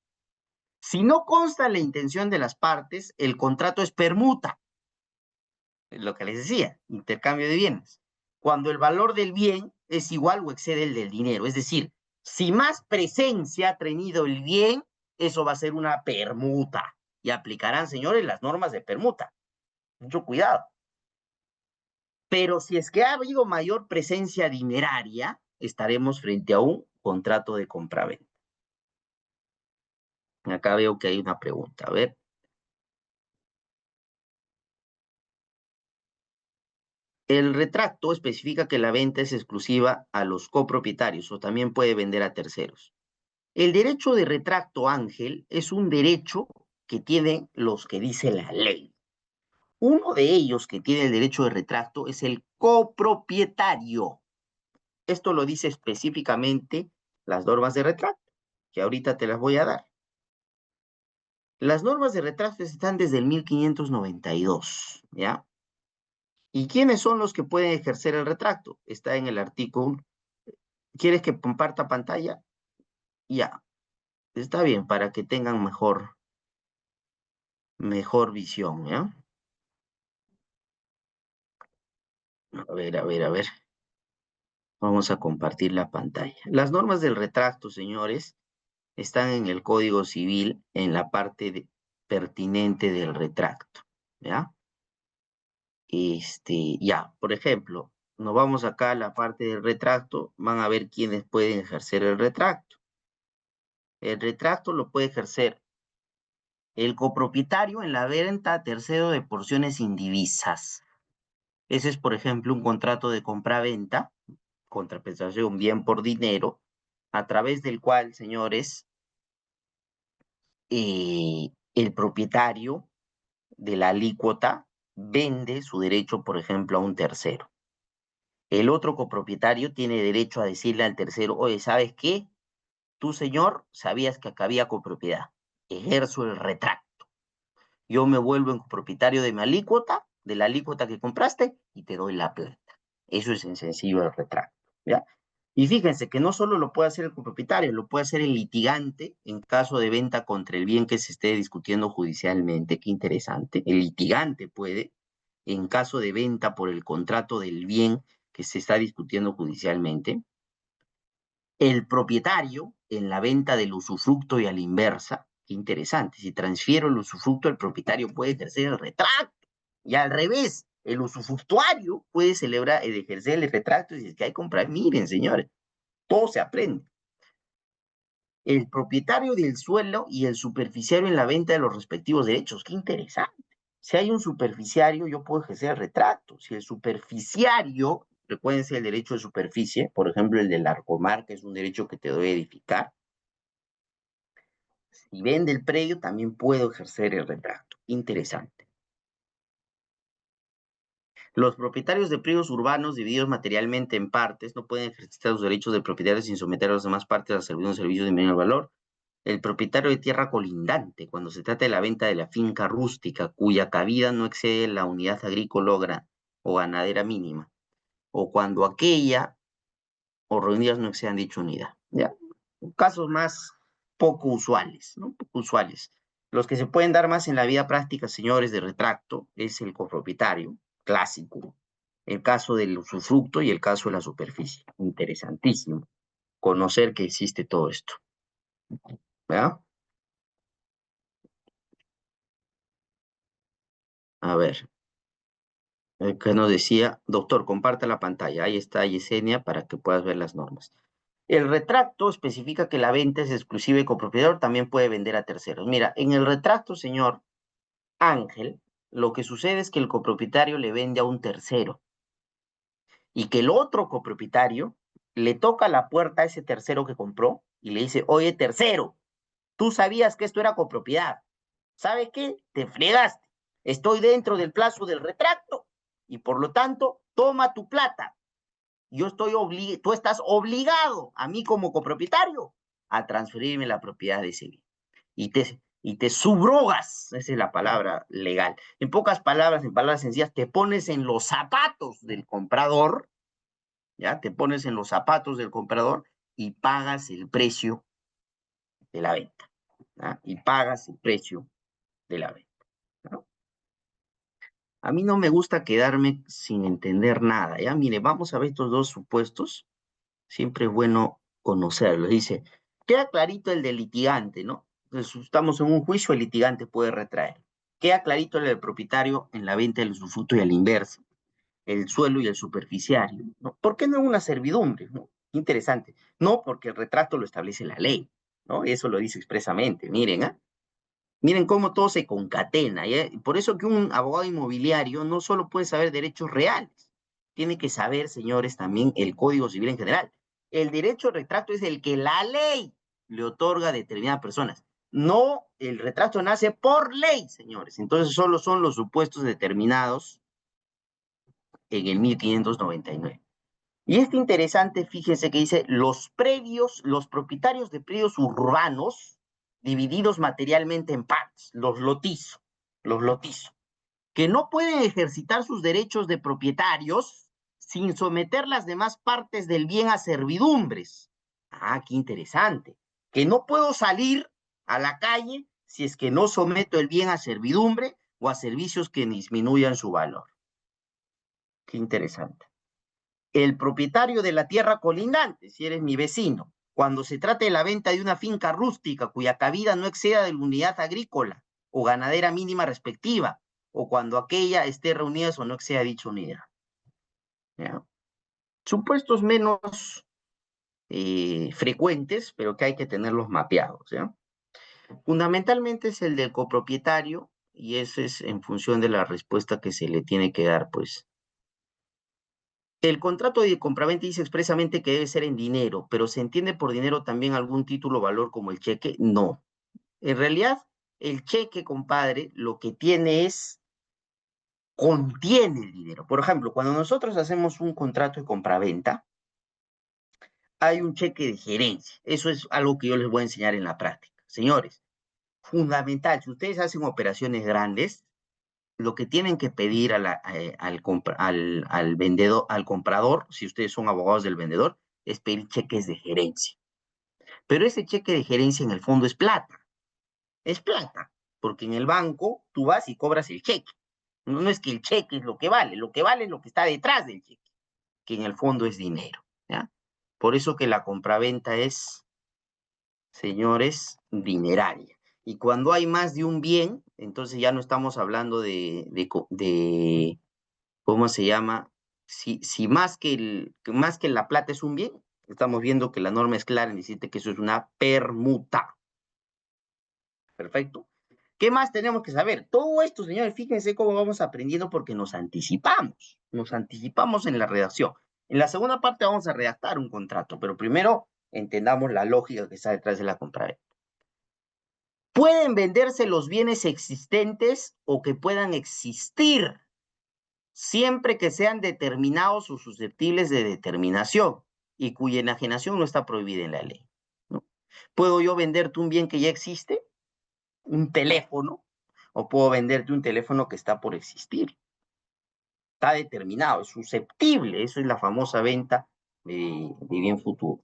Si no consta la intención de las partes, el contrato es permuta, es lo que les decía, intercambio de bienes. Cuando el valor del bien es igual o excede el del dinero, es decir, si más presencia ha tenido el bien, eso va a ser una permuta y aplicarán, señores, las normas de permuta. Mucho cuidado. Pero si es que ha habido mayor presencia dineraria, estaremos frente a un contrato de compraventa. Acá veo que hay una pregunta. A ver. El retracto especifica que la venta es exclusiva a los copropietarios o también puede vender a terceros. El derecho de retracto, Ángel, es un derecho que tienen los que dice la ley. Uno de ellos que tiene el derecho de retracto es el copropietario. Esto lo dice específicamente las normas de retracto, que ahorita te las voy a dar. Las normas de retracto están desde el 1592, ¿ya? ¿Y quiénes son los que pueden ejercer el retracto? Está en el artículo. ¿Quieres que comparta pantalla? Ya, está bien, para que tengan mejor visión, ¿ya? A ver, a ver, a ver. Vamos a compartir la pantalla. Las normas del retracto, señores, están en el Código Civil, en la parte pertinente del retracto, ¿ya? Ya, por ejemplo, nos vamos acá a la parte del retracto, van a ver quiénes pueden ejercer el retracto. El retracto lo puede ejercer el copropietario en la venta a tercero de porciones indivisas. Ese es, por ejemplo, un contrato de compra-venta, contraprestación bien por dinero, a través del cual, señores, el propietario de la alícuota vende su derecho, por ejemplo, a un tercero. El otro copropietario tiene derecho a decirle al tercero, oye, ¿sabes qué? Tú, señor, sabías que acá había copropiedad. Ejerzo el retracto. Yo me vuelvo en copropietario de mi alícuota, de la alícuota que compraste, y te doy la plata. Eso es en sencillo el retracto, ¿ya? Y fíjense que no solo lo puede hacer el copropietario, lo puede hacer el litigante en caso de venta contra el bien que se esté discutiendo judicialmente. Qué interesante. El litigante puede, en caso de venta por el contrato del bien que se está discutiendo judicialmente, el propietario en la venta del usufructo y a la inversa. Qué interesante. Si transfiero el usufructo, el propietario puede ejercer el retracto. Y al revés, el usufructuario puede celebrar, ejercer el retracto y si es que hay que comprar. Miren, señores, todo se aprende. El propietario del suelo y el superficiario en la venta de los respectivos derechos. Qué interesante. Si hay un superficiario, yo puedo ejercer el retracto. Si el superficiario, recuérdense el derecho de superficie, por ejemplo, el del arcomar, que es un derecho que te doy a edificar, si vende el predio, también puedo ejercer el retracto. Interesante. Los propietarios de predios urbanos divididos materialmente en partes no pueden ejercitar los derechos de propietario sin someter a las demás partes a servir un servicio de menor valor. El propietario de tierra colindante, cuando se trata de la venta de la finca rústica, cuya cabida no excede la unidad agrícola o ganadera mínima, o cuando aquella o reunidas no excedan dicha unidad. ¿Ya? Casos más poco usuales, ¿no? Poco usuales. Los que se pueden dar más en la vida práctica, señores, de retracto, es el copropietario, clásico, el caso del usufructo y el caso de la superficie. Interesantísimo conocer que existe todo esto. ¿Verdad? A ver, que nos decía, doctor, comparta la pantalla. Ahí está Yesenia para que puedas ver las normas. El retracto especifica que la venta es exclusiva y copropietario también puede vender a terceros. Mira, en el retracto, señor Ángel, lo que sucede es que el copropietario le vende a un tercero y que el otro copropietario le toca la puerta a ese tercero que compró y le dice, oye, tercero, tú sabías que esto era copropiedad. ¿Sabes qué? Te fregaste. Estoy dentro del plazo del retracto y por lo tanto, toma tu plata. Tú estás obligado a mí como copropietario a transferirme la propiedad de ese bien. Y te subrogas, esa es la palabra legal. En pocas palabras, en palabras sencillas, te pones en los zapatos del comprador, ¿ya? Te pones en los zapatos del comprador y pagas el precio de la venta, ¿ya? Y pagas el precio de la venta, ¿no? A mí no me gusta quedarme sin entender nada, ¿ya? Mire, vamos a ver estos dos supuestos. Siempre es bueno conocerlos. Dice, queda clarito el del litigante, ¿no? Entonces, estamos en un juicio, el litigante puede retraer. Queda clarito el del propietario en la venta del usufructo y al inverso, el suelo y el superficiario, ¿no? ¿Por qué no en una servidumbre, ¿no? Interesante. No, porque el retrato lo establece la ley, ¿no? Eso lo dice expresamente. Miren, ¿ah? Miren cómo todo se concatena. ¿Ya? Por eso que un abogado inmobiliario no solo puede saber derechos reales, tiene que saber, señores, también el Código Civil en general. El derecho al retracto es el que la ley le otorga a determinadas personas. No, el retraso nace por ley, señores. Entonces solo son los supuestos determinados en el 1599. Y es interesante, fíjense que dice, los predios, los propietarios de predios urbanos, divididos materialmente en partes, los lotizo, que no pueden ejercitar sus derechos de propietarios sin someter las demás partes del bien a servidumbres. Ah, qué interesante. Que no puedo salir a la calle si es que no someto el bien a servidumbre o a servicios que disminuyan su valor. Qué interesante. El propietario de la tierra colindante, si eres mi vecino, cuando se trate de la venta de una finca rústica cuya cabida no exceda de la unidad agrícola o ganadera mínima respectiva, o cuando aquella esté reunida o no exceda dicha unidad. ¿Ya? Supuestos menos frecuentes, pero que hay que tenerlos mapeados. ¿Ya? Fundamentalmente es el del copropietario, y ese es en función de la respuesta que se le tiene que dar, pues. El contrato de compraventa dice expresamente que debe ser en dinero, pero ¿se entiende por dinero también algún título o valor como el cheque? No. En realidad, el cheque, compadre, lo que tiene es, contiene el dinero. Por ejemplo, cuando nosotros hacemos un contrato de compraventa, hay un cheque de gerencia. Eso es algo que yo les voy a enseñar en la práctica. Señores, fundamental, si ustedes hacen operaciones grandes, lo que tienen que pedir al vendedor, al comprador, si ustedes son abogados del vendedor, es pedir cheques de gerencia. Pero ese cheque de gerencia en el fondo es plata, porque en el banco tú vas y cobras el cheque. No, no es que el cheque es lo que vale es lo que está detrás del cheque, que en el fondo es dinero. ¿Ya? Por eso que la compraventa es, señores, dineraria. Y cuando hay más de un bien, entonces ya no estamos hablando de ¿cómo se llama? Si más que la plata es un bien, estamos viendo que la norma es clara en decirte que eso es una permuta. Perfecto. ¿Qué más tenemos que saber? Todo esto, señores, fíjense cómo vamos aprendiendo porque nos anticipamos en la redacción. En la segunda parte vamos a redactar un contrato, pero primero entendamos la lógica que está detrás de la compraventa. Pueden venderse los bienes existentes o que puedan existir siempre que sean determinados o susceptibles de determinación y cuya enajenación no está prohibida en la ley. ¿No? ¿Puedo yo venderte un bien que ya existe? ¿Un teléfono? ¿O puedo venderte un teléfono que está por existir? Está determinado, es susceptible. Eso es la famosa venta de bien futuro.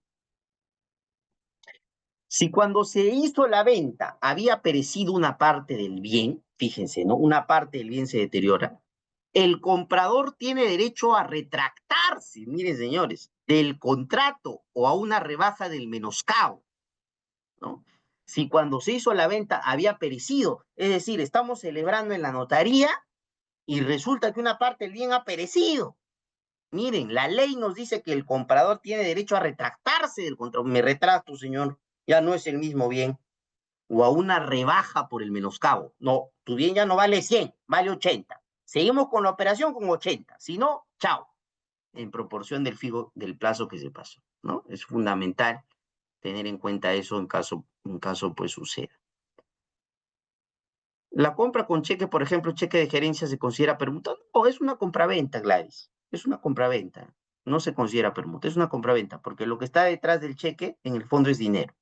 Si cuando se hizo la venta había perecido una parte del bien, fíjense, ¿no? Una parte del bien se deteriora, el comprador tiene derecho a retractarse, miren señores, del contrato o a una rebaja del menoscabo, ¿no? Si cuando se hizo la venta había perecido, es decir, estamos celebrando en la notaría y resulta que una parte del bien ha perecido. Miren, la ley nos dice que el comprador tiene derecho a retractarse del contrato. Me retracto, señor, ya no es el mismo bien. O a una rebaja por el menoscabo. No, tu bien ya no vale 100, vale 80. Seguimos con la operación con 80. Si no, chao. En proporción del plazo que se pasó, ¿no? Es fundamental tener en cuenta eso en caso pues suceda. La compra con cheque, por ejemplo, cheque de gerencia se considera permuta. No, es una compraventa, Gladys. Es una compraventa. No se considera permuta, es una compraventa, porque lo que está detrás del cheque, en el fondo, es dinero.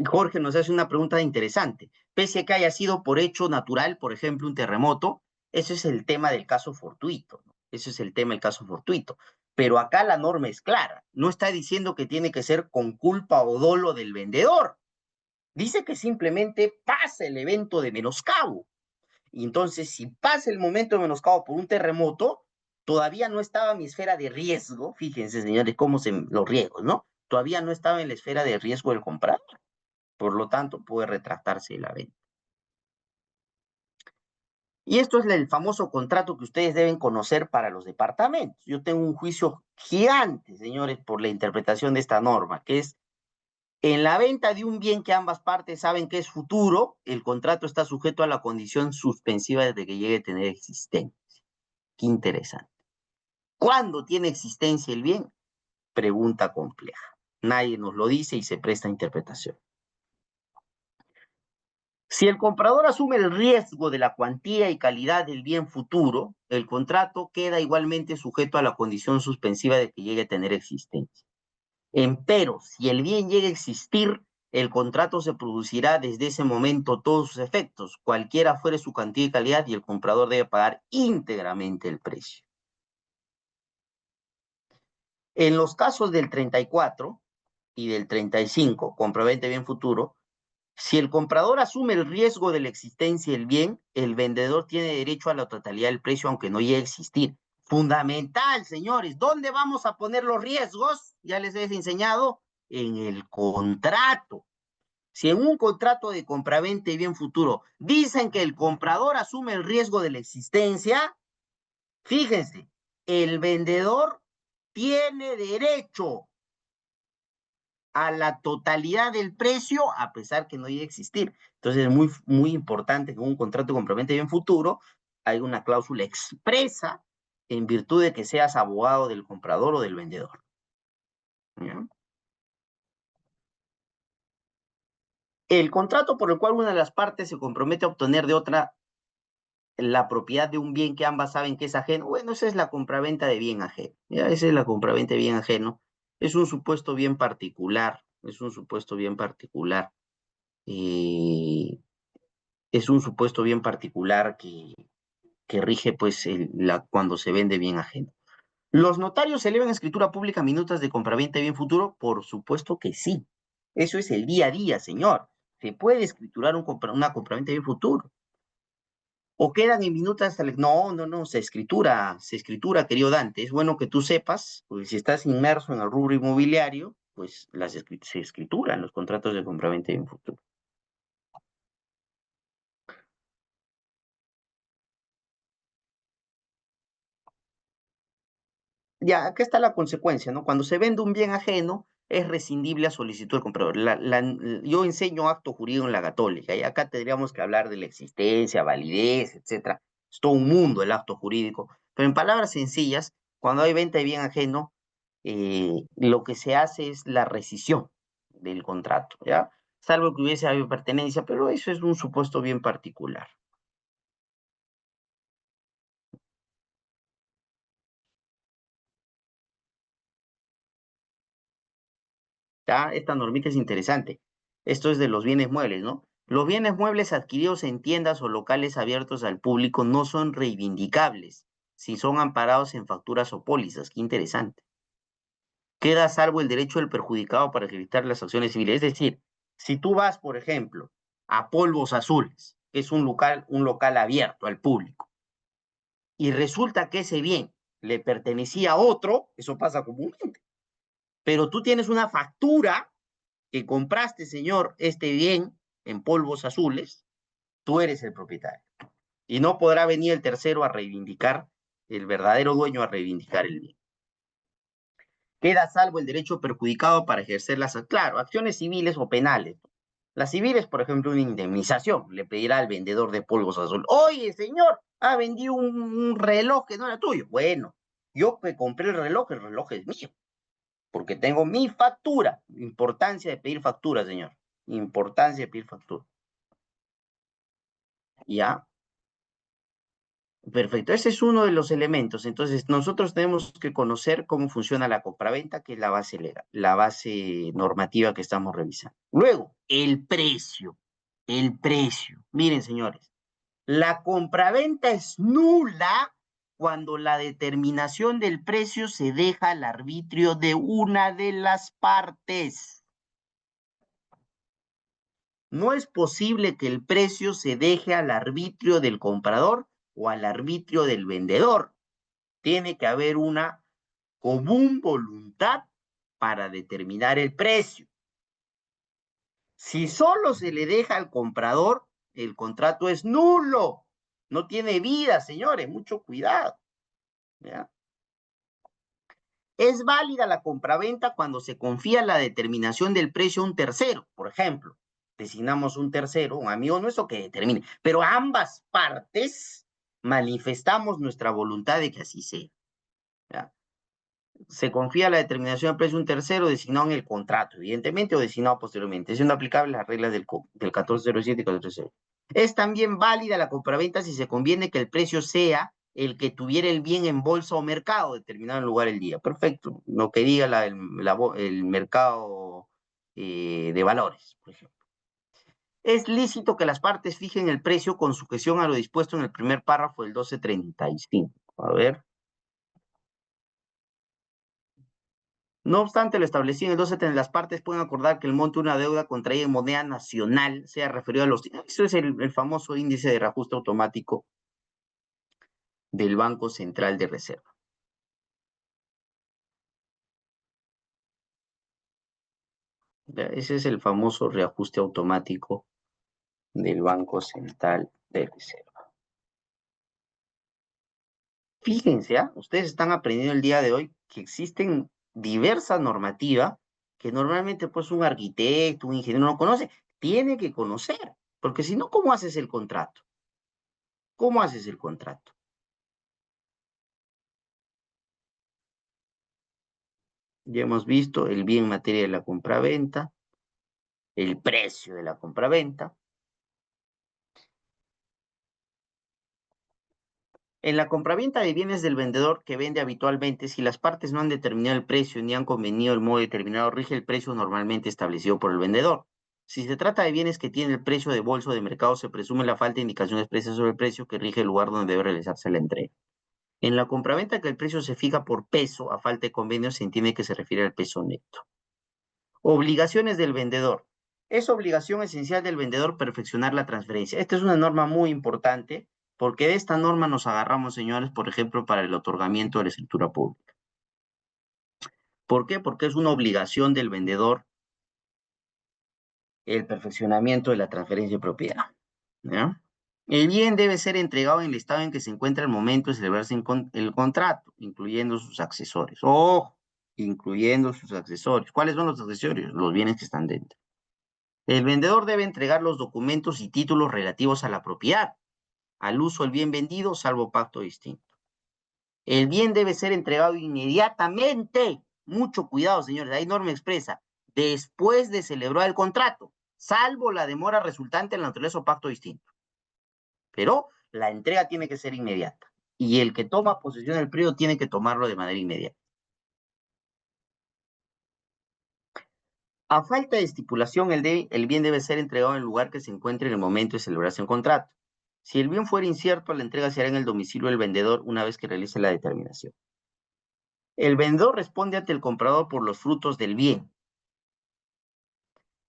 Jorge nos hace una pregunta interesante. Pese a que haya sido por hecho natural, por ejemplo, un terremoto, ese es el tema del caso fortuito, ¿no? Ese es el tema del caso fortuito. Pero acá la norma es clara. No está diciendo que tiene que ser con culpa o dolo del vendedor. Dice que simplemente pasa el evento de menoscabo. Y entonces, si pasa el momento de menoscabo por un terremoto, todavía no estaba mi esfera de riesgo. Fíjense, señores, cómo los riesgos, ¿no? Todavía no estaba en la esfera de riesgo del comprador. Por lo tanto, puede retractarse de la venta. Y esto es el famoso contrato que ustedes deben conocer para los departamentos. Yo tengo un juicio gigante, señores, por la interpretación de esta norma, que es en la venta de un bien que ambas partes saben que es futuro, el contrato está sujeto a la condición suspensiva desde que llegue a tener existencia. Qué interesante. ¿Cuándo tiene existencia el bien? pregunta compleja. Nadie nos lo dice y se presta a interpretación. Si el comprador asume el riesgo de la cuantía y calidad del bien futuro, el contrato queda igualmente sujeto a la condición suspensiva de que llegue a tener existencia. Empero, si el bien llega a existir, el contrato se producirá desde ese momento todos sus efectos, cualquiera fuere su cantidad y calidad, y el comprador debe pagar íntegramente el precio. En los casos del 34 y del 35, compraventa bien futuro, si el comprador asume el riesgo de la existencia del bien, el vendedor tiene derecho a la totalidad del precio, aunque no llegue a existir. Fundamental, señores. ¿Dónde vamos a poner los riesgos? Ya les he enseñado. En el contrato. Si en un contrato de compraventa y bien futuro dicen que el comprador asume el riesgo de la existencia, fíjense, el vendedor tiene derecho a la totalidad del precio, a pesar que no llegue a existir. Entonces es muy importante que en un contrato de compraventa y bien futuro haya una cláusula expresa en virtud de que seas abogado del comprador o del vendedor. ¿Ya? El contrato por el cual una de las partes se compromete a obtener de otra la propiedad de un bien que ambas saben que es ajeno, bueno, esa es la compraventa de bien ajeno. ¿Ya? Esa es la compraventa de bien ajeno. Es un supuesto bien particular, es un supuesto bien particular. Es un supuesto bien particular que rige pues cuando se vende bien ajeno. ¿Los notarios elevan escritura pública minutas de compraventa de bien futuro? Por supuesto que sí. Eso es el día a día, señor. Se puede escriturar una compraventa de bien futuro. ¿O quedan en minutas? No, se escritura, querido Dante. Es bueno que tú sepas, porque si estás inmerso en el rubro inmobiliario, pues se escrituran los contratos de compraventa de bien futuro. Ya, acá está la consecuencia, ¿no? Cuando se vende un bien ajeno, es rescindible a solicitud del comprador. Yo enseño acto jurídico en la Católica, y acá tendríamos que hablar de la existencia, validez, etcétera. Es todo un mundo el acto jurídico. Pero en palabras sencillas, cuando hay venta de bien ajeno, lo que se hace es la rescisión del contrato, ¿ya? Salvo que hubiese habido pertenencia, pero eso es un supuesto bien particular. ¿Ya? Esta normita es interesante. Esto es de los bienes muebles, ¿no? Los bienes muebles adquiridos en tiendas o locales abiertos al público no son reivindicables si son amparados en facturas o pólizas. Qué interesante. Queda a salvo el derecho del perjudicado para evitar las acciones civiles. Es decir, si tú vas, por ejemplo, a Polvos Azules, que es un local abierto al público, y resulta que ese bien le pertenecía a otro, eso pasa comúnmente, pero tú tienes una factura que compraste, señor, este bien en Polvos Azules, tú eres el propietario. Y no podrá venir el tercero a reivindicar, el verdadero dueño a reivindicar el bien. Queda a salvo el derecho perjudicado para ejercer claro, acciones civiles o penales. Las civiles, por ejemplo, una indemnización, le pedirá al vendedor de Polvos Azules, oye, señor, ha vendido un reloj que no era tuyo. Bueno, yo que compré el reloj es mío, porque tengo mi factura. Importancia de pedir factura, señor. Importancia de pedir factura. ¿Ya? Perfecto. Ese es uno de los elementos. Entonces, nosotros tenemos que conocer cómo funciona la compraventa, que es la base legal, la base normativa que estamos revisando. Luego, el precio. El precio. Miren, señores, la compraventa es nula cuando la determinación del precio se deja al arbitrio de una de las partes. No es posible que el precio se deje al arbitrio del comprador o al arbitrio del vendedor. Tiene que haber una común voluntad para determinar el precio. Si solo se le deja al comprador, el contrato es nulo. No tiene vida, señores, mucho cuidado. ¿Ya? Es válida la compraventa cuando se confía la determinación del precio a un tercero. Por ejemplo, designamos un tercero, un amigo nuestro que determine, pero ambas partes manifestamos nuestra voluntad de que así sea. ¿Ya? Se confía la determinación del precio de un tercero designado en el contrato, evidentemente, o designado posteriormente, siendo aplicables las reglas del 1407 y 1406. Es también válida la compraventa si se conviene que el precio sea el que tuviera el bien en bolsa o mercado determinado en lugar del día. Perfecto. Lo que diga el mercado de valores, por ejemplo. Es lícito que las partes fijen el precio con sujeción a lo dispuesto en el primer párrafo del 1235. A ver. No obstante, lo establecido en el 270, las partes pueden acordar que el monto de una deuda contraída en moneda nacional sea referido a los... Eso es el famoso índice de reajuste automático del Banco Central de Reserva. Ese es el famoso reajuste automático del Banco Central de Reserva. Fíjense, ustedes están aprendiendo el día de hoy que existen diversas normativas que normalmente pues un arquitecto, un ingeniero no conoce. Tiene que conocer, porque si no, ¿cómo haces el contrato? ¿Cómo haces el contrato? Ya hemos visto el bien en materia de la compraventa, el precio de la compraventa. En la compraventa de bienes del vendedor que vende habitualmente, si las partes no han determinado el precio ni han convenido el modo determinado, rige el precio normalmente establecido por el vendedor. Si se trata de bienes que tienen el precio de bolsa o de mercado, se presume la falta de indicación expresa sobre el precio que rige el lugar donde debe realizarse la entrega. En la compraventa que el precio se fija por peso, a falta de convenio, se entiende que se refiere al peso neto. Obligaciones del vendedor. Es obligación esencial del vendedor perfeccionar la transferencia. Esta es una norma muy importante porque de esta norma nos agarramos, señores, por ejemplo, para el otorgamiento de la escritura pública. ¿Por qué? Porque es una obligación del vendedor el perfeccionamiento de la transferencia de propiedad. ¿Ya? El bien debe ser entregado en el estado en que se encuentra el momento de celebrarse el contrato, incluyendo sus accesorios. ¡Oh! Incluyendo sus accesorios. ¿Cuáles son los accesorios? Los bienes que están dentro. El vendedor debe entregar los documentos y títulos relativos a la propiedad, al uso del bien vendido, salvo pacto distinto. El bien debe ser entregado inmediatamente. Mucho cuidado, señores. Hay norma expresa. Después de celebrar el contrato, salvo la demora resultante en la naturaleza o pacto distinto. Pero la entrega tiene que ser inmediata. Y el que toma posesión del predio tiene que tomarlo de manera inmediata. A falta de estipulación, el bien debe ser entregado en el lugar que se encuentre en el momento de celebrarse el contrato. Si el bien fuera incierto, la entrega se hará en el domicilio del vendedor una vez que realice la determinación. El vendedor responde ante el comprador por los frutos del bien,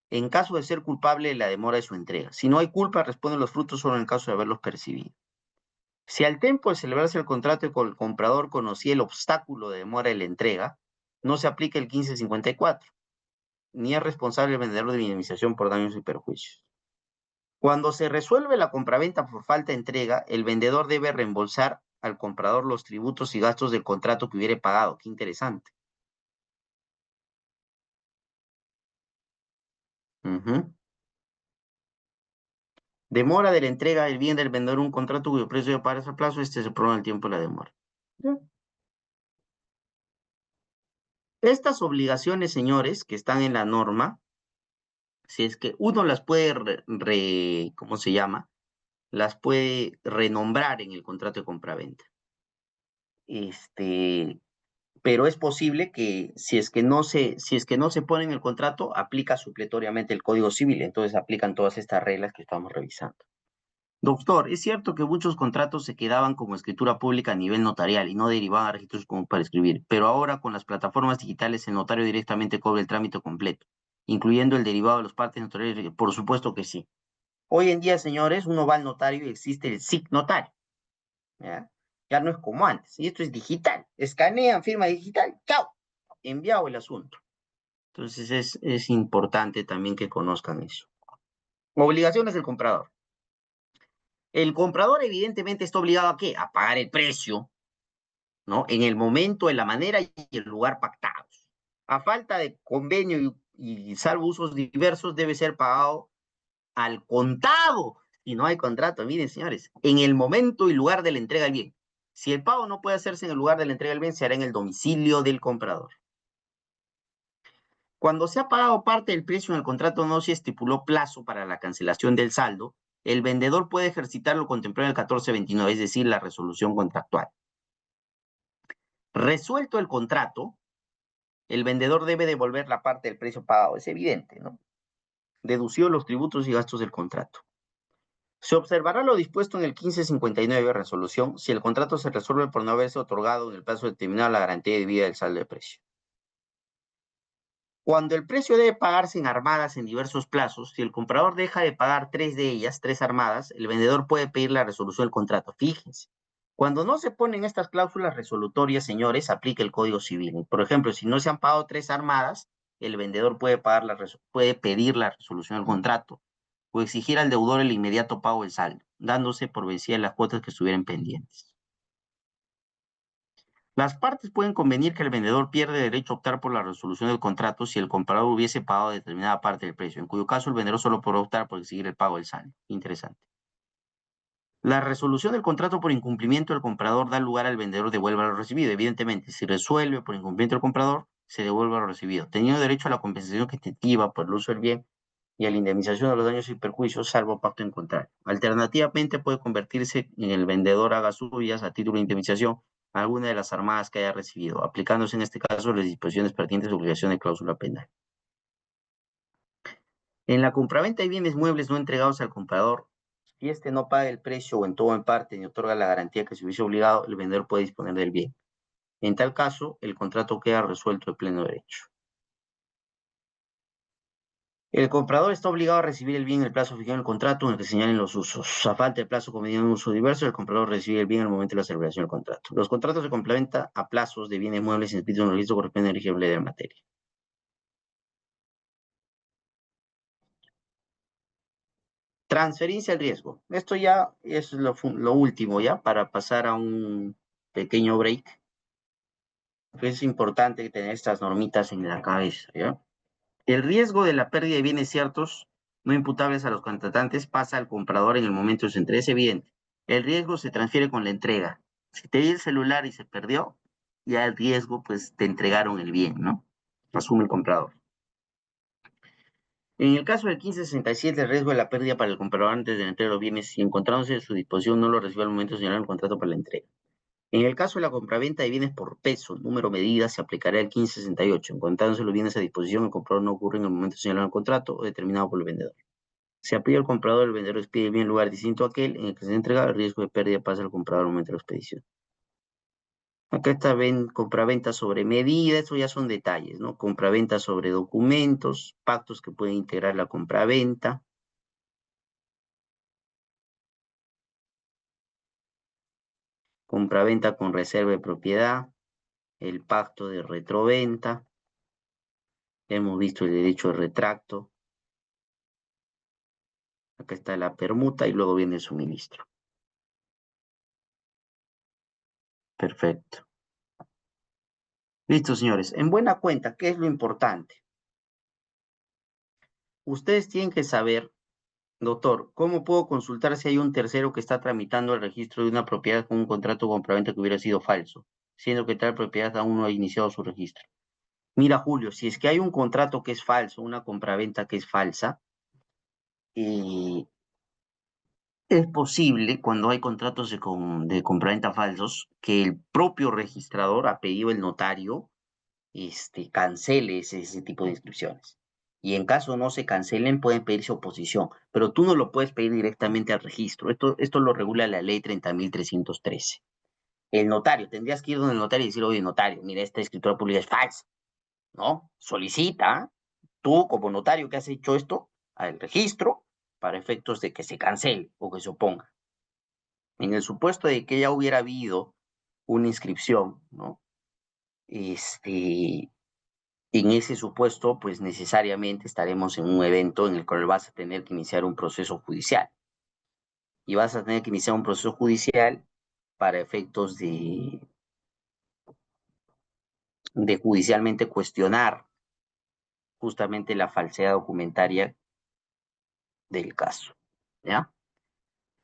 en caso de ser culpable de la demora de su entrega. Si no hay culpa, responde los frutos solo en el caso de haberlos percibido. Si al tiempo de celebrarse el contrato con el comprador conocía el obstáculo de demora de la entrega, no se aplica el 1554, ni es responsable el vendedor de indemnización por daños y perjuicios. Cuando se resuelve la compraventa por falta de entrega, el vendedor debe reembolsar al comprador los tributos y gastos del contrato que hubiere pagado. Qué interesante. Ujú. Demora de la entrega del bien del vendedor un contrato cuyo precio debe pagar a plazo, este se prolonga el tiempo de la demora. ¿Ya? Estas obligaciones, señores, que están en la norma, si es que uno las puede, ¿cómo se llama? Las puede renombrar en el contrato de compraventa. Pero es posible que si es que no se pone en el contrato, aplica supletoriamente el Código Civil, entonces aplican todas estas reglas que estamos revisando. Doctor, es cierto que muchos contratos se quedaban como escritura pública a nivel notarial y no derivaban a registros como para escribir, pero ahora con las plataformas digitales el notario directamente cobra el trámite completo, incluyendo el derivado de los partes notariales. Por supuesto que sí. Hoy en día, señores, uno va al notario y existe el SIC notario. ¿Ya? Ya no es como antes. Y esto es digital. Escanean, firma digital, chao. Enviado el asunto. Entonces es importante también que conozcan eso. Obligaciones del comprador. El comprador evidentemente está obligado a ¿qué? A pagar el precio, ¿no? En el momento, en la manera y el lugar pactados. A falta de convenio y salvo usos diversos, debe ser pagado al contado. Si no hay contrato, miren, señores, en el momento y lugar de la entrega del bien. Si el pago no puede hacerse en el lugar de la entrega del bien, se hará en el domicilio del comprador. Cuando se ha pagado parte del precio en el contrato, no se estipuló plazo para la cancelación del saldo, el vendedor puede ejercitar lo contemplado en el 1429, es decir, la resolución contractual. Resuelto el contrato, el vendedor debe devolver la parte del precio pagado. Es evidente, ¿no? Deducido los tributos y gastos del contrato. Se observará lo dispuesto en el 1559 resolución si el contrato se resuelve por no haberse otorgado en el plazo determinado la garantía de vida del saldo de precio. Cuando el precio debe pagarse en armadas en diversos plazos, si el comprador deja de pagar 3 de ellas, 3 armadas, el vendedor puede pedir la resolución del contrato. Fíjense. Cuando no se ponen estas cláusulas resolutorias, señores, aplica el Código Civil. Por ejemplo, si no se han pagado 3 armadas, el vendedor puede pedir la resolución del contrato o exigir al deudor el inmediato pago del saldo, dándose por vencidas las cuotas que estuvieran pendientes. Las partes pueden convenir que el vendedor pierde derecho a optar por la resolución del contrato si el comprador hubiese pagado determinada parte del precio, en cuyo caso el vendedor solo podrá optar por exigir el pago del saldo. Interesante. La resolución del contrato por incumplimiento del comprador da lugar al vendedor devuelva lo recibido. Evidentemente, si resuelve por incumplimiento del comprador, se devuelve lo recibido, teniendo derecho a la compensación equitativa por el uso del bien y a la indemnización de los daños y perjuicios, salvo pacto en contrario. Alternativamente, puede convertirse en el vendedor haga suyas a título de indemnización alguna de las armadas que haya recibido, aplicándose en este caso las disposiciones pertinentes de obligación de cláusula penal. En la compraventa de bienes muebles no entregados al comprador, si éste no paga el precio o en todo o en parte ni otorga la garantía que se hubiese obligado, el vendedor puede disponer del bien. En tal caso, el contrato queda resuelto de pleno derecho. El comprador está obligado a recibir el bien en el plazo fijado en el contrato en el que señalen los usos. A falta de plazo convenido en un uso diverso, el comprador recibe el bien en el momento de la celebración del contrato. Los contratos se complementan a plazos de bienes muebles inscritos en el registro correspondiente al elegible de la materia. Transferencia al riesgo. Esto ya es lo último, ¿ya? Para pasar a un pequeño break. Es importante tener estas normitas en la cabeza, ¿ya? El riesgo de la pérdida de bienes ciertos no imputables a los contratantes pasa al comprador en el momento de su entrega. Es evidente. El riesgo se transfiere con la entrega. Si te di el celular y se perdió, ya el riesgo, pues te entregaron el bien, ¿no? Asume el comprador. En el caso del 1567, el riesgo de la pérdida para el comprador antes de la entrega de los bienes, si encontrándose en su disposición no lo recibió al momento de señalar el contrato para la entrega. En el caso de la compraventa de bienes por peso, número, medida, se aplicará el 1568. Encontrándose los bienes a disposición, el comprador no ocurre en el momento señalado en el contrato o determinado por el vendedor. Si aplica el comprador, el vendedor expide el bien en lugar distinto a aquel en el que se entrega, el riesgo de pérdida pasa al comprador al momento de la expedición. Acá está compraventa sobre medida, eso ya son detalles, ¿no? Compraventa sobre documentos, pactos que pueden integrar la compraventa. Compraventa con reserva de propiedad, el pacto de retroventa, hemos visto el derecho de retracto, acá está la permuta y luego viene el suministro. Perfecto. Listo, señores. En buena cuenta, ¿qué es lo importante? Ustedes tienen que saber, doctor, ¿cómo puedo consultar si hay un tercero que está tramitando el registro de una propiedad con un contrato de compraventa que hubiera sido falso, siendo que tal propiedad aún no ha iniciado su registro? Mira, Julio, si es que hay un contrato que es falso, una compraventa que es falsa, eh, es posible, cuando hay contratos de compraventa falsos, que el propio registrador, a pedido del notario, cancele ese tipo de inscripciones. Y en caso no se cancelen, pueden pedirse oposición, pero tú no lo puedes pedir directamente al registro. Esto lo regula la ley 30.313. El notario, tendrías que ir donde el notario y decir, oye, notario, mira, esta escritura pública es falsa, ¿no? Solicita, tú como notario que has hecho esto, al registro para efectos de que se cancele o que se oponga. En el supuesto de que ya hubiera habido una inscripción, ¿no? En ese supuesto, pues necesariamente estaremos en un evento en el cual vas a tener que iniciar un proceso judicial. Y vas a tener que iniciar un proceso judicial para efectos de judicialmente cuestionar justamente la falsedad documentaria del caso. ¿Ya?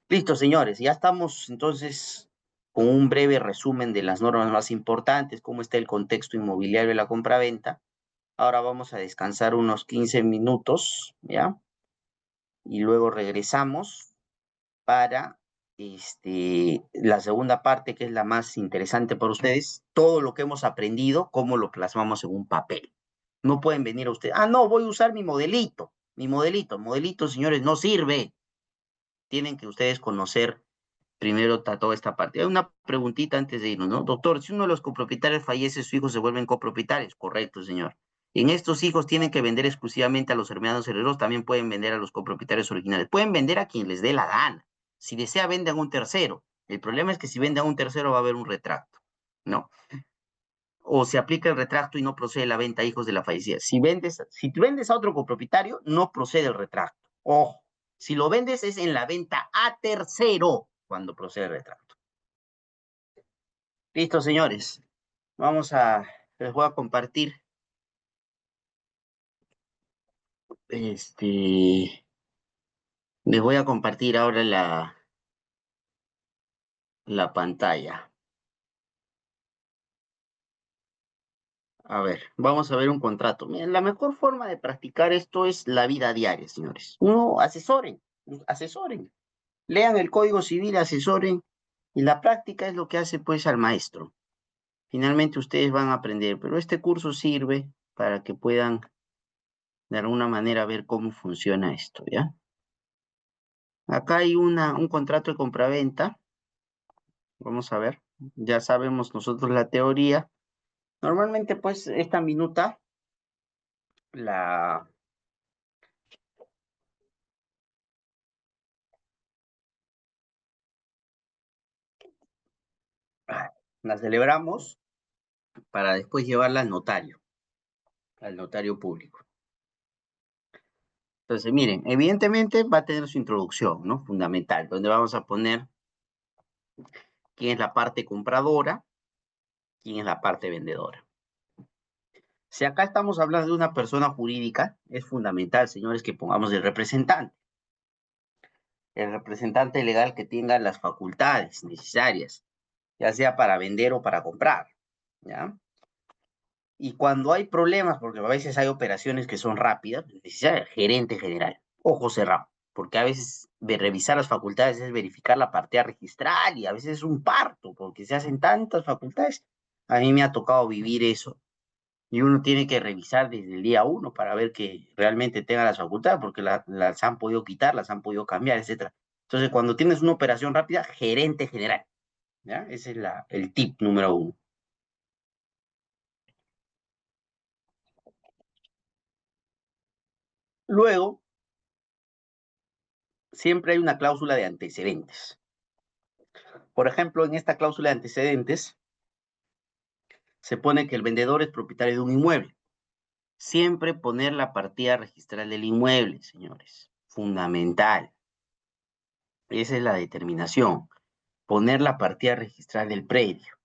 Listo, señores, ya estamos entonces con un breve resumen de las normas más importantes, cómo está el contexto inmobiliario de la compraventa. Ahora vamos a descansar unos 15 minutos, ¿ya? Y luego regresamos para la segunda parte, que es la más interesante para ustedes, todo lo que hemos aprendido, cómo lo plasmamos en un papel. No pueden venir a ustedes, no, voy a usar mi modelito, modelito, señores, no sirve. Tienen que ustedes conocer primero toda esta parte. Hay una preguntita antes de irnos, ¿no? Doctor, si uno de los copropietarios fallece, sus hijos se vuelven copropietarios. Correcto, señor. En estos hijos tienen que vender exclusivamente a los hermanos herederos, también pueden vender a los copropietarios originales. Pueden vender a quien les dé la gana. Si desea, vendan a un tercero. El problema es que si venden a un tercero va a haber un retracto, ¿no? O se aplica el retracto y no procede la venta a hijos de la fallecida. Si vendes a otro copropietario, no procede el retracto. Ojo, si lo vendes es en la venta a tercero cuando procede el retracto. Listo, señores. Les voy a compartir, les voy a compartir ahora la pantalla. A ver, vamos a ver un contrato. Miren, la mejor forma de practicar esto es la vida diaria, señores. Uno, asesoren. Lean el Código Civil, asesoren. Y la práctica es lo que hace, pues, al maestro. Finalmente ustedes van a aprender, pero este curso sirve para que puedan, de alguna manera, ver cómo funciona esto, ¿ya? Acá hay un contrato de compraventa. Vamos a ver. Ya sabemos nosotros la teoría. Normalmente, pues, esta minuta la, la celebramos para después llevarla al notario público. Entonces, miren, evidentemente va a tener su introducción, ¿no? Fundamental, donde vamos a poner quién es la parte compradora, quién es la parte vendedora. Si acá estamos hablando de una persona jurídica, es fundamental, señores, que pongamos el representante legal que tenga las facultades necesarias, ya sea para vender o para comprar, ¿ya? Y cuando hay problemas, porque a veces hay operaciones que son rápidas, necesita el gerente general, ojo cerrado, porque a veces de revisar las facultades es verificar la partida registral y a veces es un parto, porque se hacen tantas facultades. A mí me ha tocado vivir eso y uno tiene que revisar desde el día uno para ver que realmente tenga las facultades, porque las han podido quitar, las han podido cambiar, etcétera. Entonces, cuando tienes una operación rápida, gerente general, ¿ya? Ese es el tip número uno. Luego, siempre hay una cláusula de antecedentes. Por ejemplo, en esta cláusula de antecedentes se pone que el vendedor es propietario de un inmueble. Siempre poner la partida registral del inmueble, señores. Fundamental. Esa es la determinación. Poner la partida registral del predio.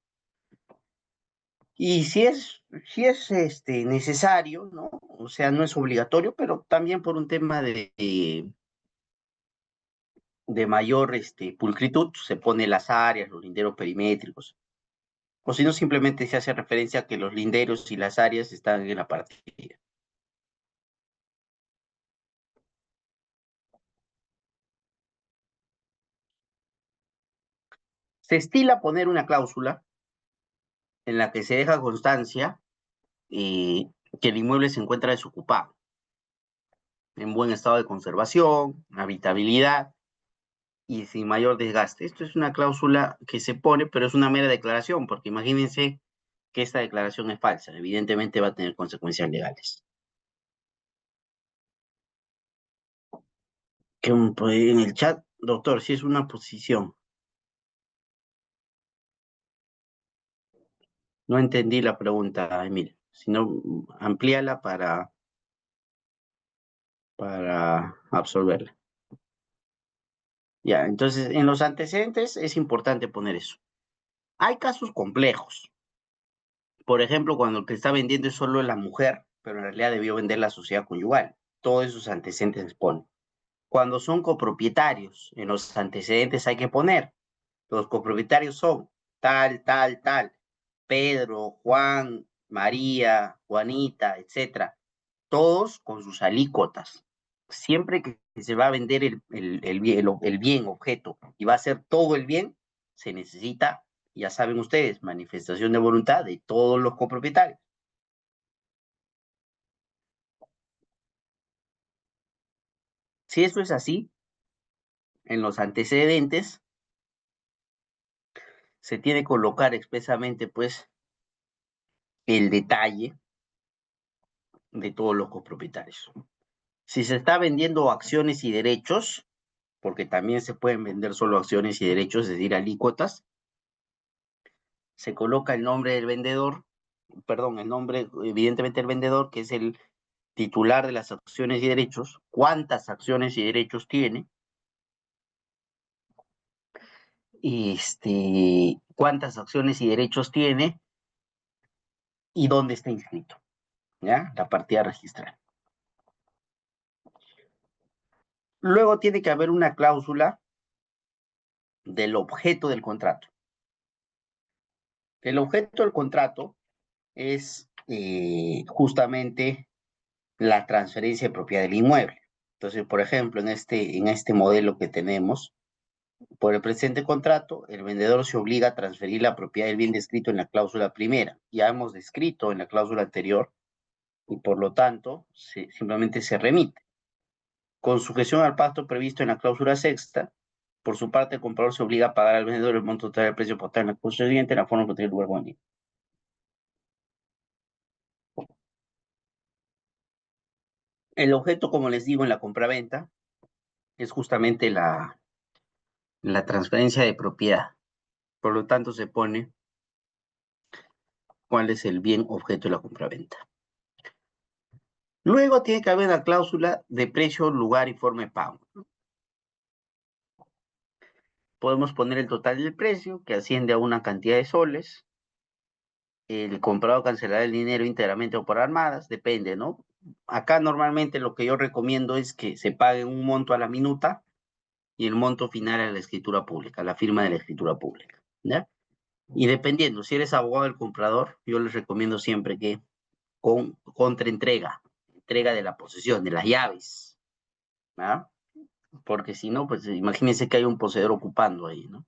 Y si es necesario, ¿no? O sea, no es obligatorio, pero también por un tema de mayor pulcritud, se pone las áreas, los linderos perimétricos. O si no, simplemente se hace referencia a que los linderos y las áreas están en la partida. Se estila poner una cláusula en la que se deja constancia que el inmueble se encuentra desocupado, en buen estado de conservación, habitabilidad y sin mayor desgaste. Esto es una cláusula que se pone, pero es una mera declaración, porque imagínense que esta declaración es falsa. Evidentemente va a tener consecuencias legales. En el chat, doctor, si es una posición. No entendí la pregunta, Emil. Si no, amplíala para absolverla. Ya, entonces, en los antecedentes es importante poner eso. Hay casos complejos. Por ejemplo, cuando el que está vendiendo es solo la mujer, pero en realidad debió vender la sociedad conyugal. Todos esos antecedentes se ponen. Cuando son copropietarios, en los antecedentes hay que poner. Los copropietarios son tal, tal, tal. Pedro, Juan, María, Juanita, etcétera. Todos con sus alícuotas. Siempre que se va a vender el bien objeto y va a ser todo el bien, se necesita, ya saben ustedes, manifestación de voluntad de todos los copropietarios. Si eso es así, en los antecedentes se tiene que colocar expresamente, pues, el detalle de todos los copropietarios. Si se está vendiendo acciones y derechos, porque también se pueden vender solo acciones y derechos, es decir, alícuotas, se coloca el nombre del vendedor, perdón, el nombre, evidentemente el vendedor, que es el titular de las acciones y derechos, cuántas acciones y derechos tiene, cuántas acciones y derechos tiene y dónde está inscrito, ¿ya? La partida registral. Luego tiene que haber una cláusula del objeto del contrato. El objeto del contrato es justamente la transferencia de propiedad del inmueble. Entonces, por ejemplo, en este modelo que tenemos, por el presente contrato, el vendedor se obliga a transferir la propiedad del bien descrito en la cláusula primera. Ya hemos descrito en la cláusula anterior y por lo tanto simplemente se remite. Con sujeción al pacto previsto en la cláusula sexta, por su parte, el comprador se obliga a pagar al vendedor el monto total del precio pactado en la cláusula siguiente en la forma que tiene lugar con él. El objeto, como les digo, en la compraventa es justamente la transferencia de propiedad. Por lo tanto, se pone cuál es el bien objeto de la compraventa. Luego tiene que haber una cláusula de precio, lugar y forma de pago. Podemos poner el total del precio, que asciende a una cantidad de soles. El comprador cancelará el dinero íntegramente o por armadas, depende, ¿no? Acá normalmente lo que yo recomiendo es que se pague un monto a la minuta y el monto final a la escritura pública, la firma de la escritura pública, ¿ya? Y dependiendo, si eres abogado del comprador, yo les recomiendo siempre que con contraentrega, entrega de la posesión, de las llaves, ¿ah? Porque si no, pues imagínense que hay un poseedor ocupando ahí, ¿no?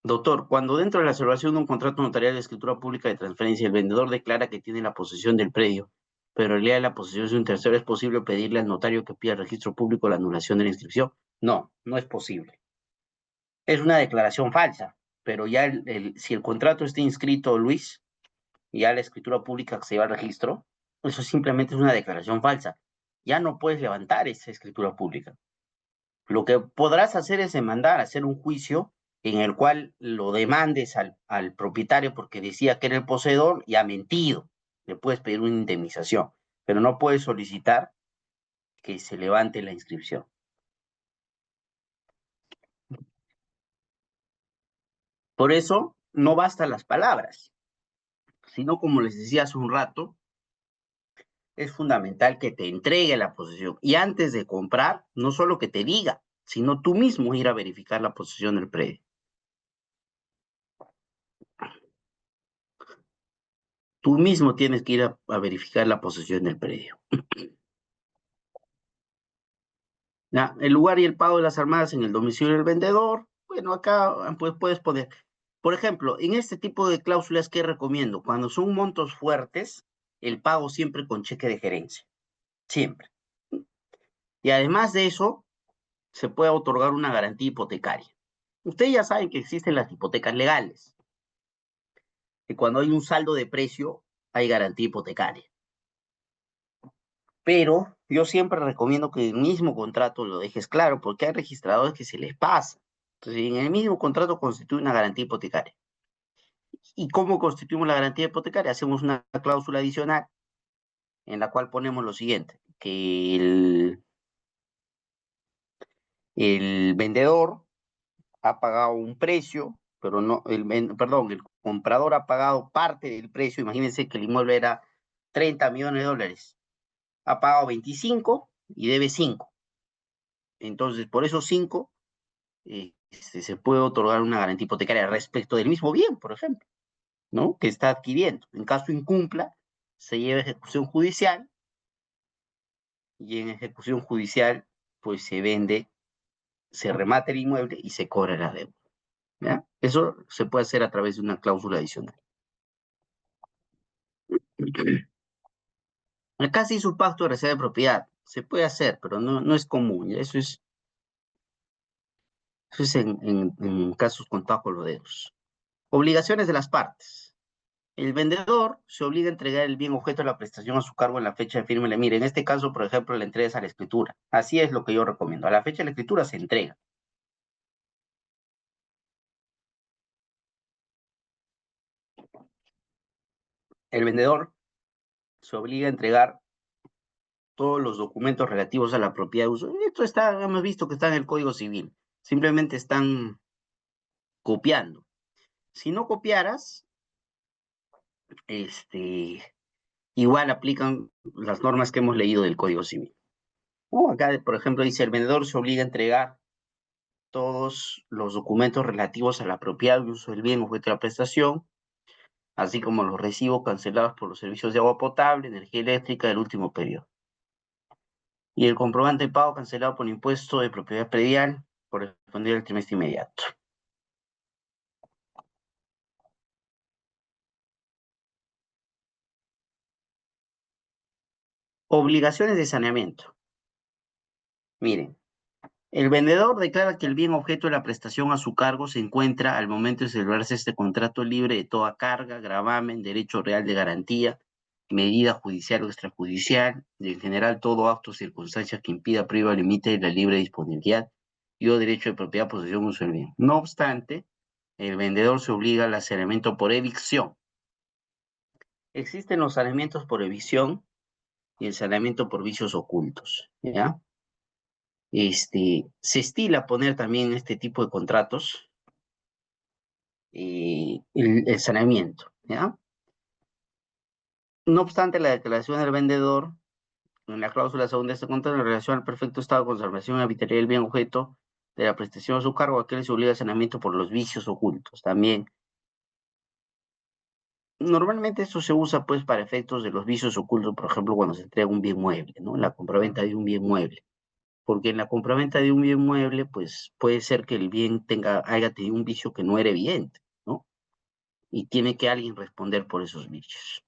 Doctor, cuando dentro de la celebración de un contrato notarial de escritura pública de transferencia, el vendedor declara que tiene la posesión del predio, pero en realidad la posesión es de un tercero, ¿es posible pedirle al notario que pida al registro público la anulación de la inscripción? No, no es posible. Es una declaración falsa, pero ya si el contrato está inscrito, Luis, y ya la escritura pública que se lleva al registro, eso simplemente es una declaración falsa. Ya no puedes levantar esa escritura pública. Lo que podrás hacer es demandar, hacer un juicio en el cual lo demandes al propietario porque decía que era el poseedor y ha mentido. Le puedes pedir una indemnización, pero no puedes solicitar que se levante la inscripción. Por eso no bastan las palabras, sino como les decía hace un rato, es fundamental que te entregue la posesión y antes de comprar, no solo que te diga, sino tú mismo ir a verificar la posesión del predio. Tú mismo tienes que ir a verificar la posesión del predio. ¿Ya? El lugar y el pago de las armadas en el domicilio del vendedor. Bueno, acá pues puedes poner. Por ejemplo, en este tipo de cláusulas que recomiendo, cuando son montos fuertes, el pago siempre con cheque de gerencia. Siempre. Y además de eso, se puede otorgar una garantía hipotecaria. Ustedes ya saben que existen las hipotecas legales, que cuando hay un saldo de precio, hay garantía hipotecaria. Pero yo siempre recomiendo que el mismo contrato lo dejes claro, porque hay registradores que se les pasa. Entonces, en el mismo contrato constituye una garantía hipotecaria. ¿Y cómo constituimos la garantía hipotecaria? Hacemos una cláusula adicional en la cual ponemos lo siguiente, que el vendedor ha pagado un precio, pero no, perdón, el comprador ha pagado parte del precio. Imagínense que el inmueble era 30 millones de dólares. Ha pagado 25 y debe 5. Entonces, por esos 5 se puede otorgar una garantía hipotecaria respecto del mismo bien, por ejemplo, ¿no? Que está adquiriendo. En caso incumpla, se lleva a ejecución judicial y en ejecución judicial, pues se vende, se remata el inmueble y se cobra la deuda. ¿Ya? Eso se puede hacer a través de una cláusula adicional. Acá se hizo un pacto de reserva de propiedad. Se puede hacer, pero no es común. ¿Ya? Eso es en casos contados con los dedos. Obligaciones de las partes. El vendedor se obliga a entregar el bien objeto de la prestación a su cargo en la fecha de firma. Mire, en este caso, por ejemplo, la entrega es a la escritura. Así es lo que yo recomiendo. A la fecha de la escritura se entrega. El vendedor se obliga a entregar todos los documentos relativos a la propiedad de uso. Esto está, hemos visto que está en el Código Civil. Simplemente están copiando. Si no copiaras, igual aplican las normas que hemos leído del Código Civil. Acá, por ejemplo, dice, el vendedor se obliga a entregar todos los documentos relativos a la propiedad de uso del bien objeto de la prestación, así como los recibos cancelados por los servicios de agua potable, energía eléctrica del último periodo. Y el comprobante de pago cancelado por impuesto de propiedad predial correspondiente al trimestre inmediato. Obligaciones de saneamiento. Miren, el vendedor declara que el bien objeto de la prestación a su cargo se encuentra al momento de celebrarse este contrato libre de toda carga, gravamen, derecho real de garantía, medida judicial o extrajudicial, y en general todo acto o circunstancia que impida, priva o limite la libre disponibilidad y o derecho de propiedad, posesión o uso del bien. No obstante, el vendedor se obliga al saneamiento por evicción. Existen los saneamientos por evicción y el saneamiento por vicios ocultos, ¿ya? Se estila poner también este tipo de contratos el saneamiento, ¿ya? No obstante, la declaración del vendedor, en la cláusula segunda de este contrato, en relación al perfecto estado de conservación y habitabilidad del bien objeto de la prestación a su cargo, aquel se obliga al saneamiento por los vicios ocultos. También, normalmente esto se usa pues para efectos de los vicios ocultos, por ejemplo, cuando se entrega un bien mueble, ¿no? La compraventa de un bien mueble. Porque en la compraventa de un bien mueble, pues puede ser que el bien haya tenido un vicio que no era evidente, ¿no? Y tiene que alguien responder por esos vicios.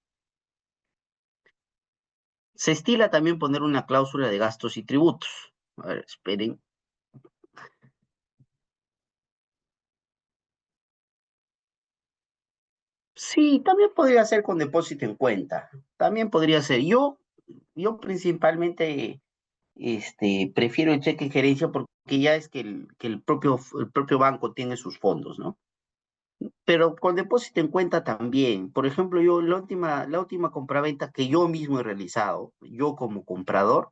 Se estila también poner una cláusula de gastos y tributos. A ver, esperen. Sí, también podría ser con depósito en cuenta. También podría ser. Yo principalmente prefiero el cheque en gerencia porque ya es que el propio banco tiene sus fondos, ¿no? Pero con depósito en cuenta también. Por ejemplo, yo la última compraventa que yo mismo he realizado, yo como comprador,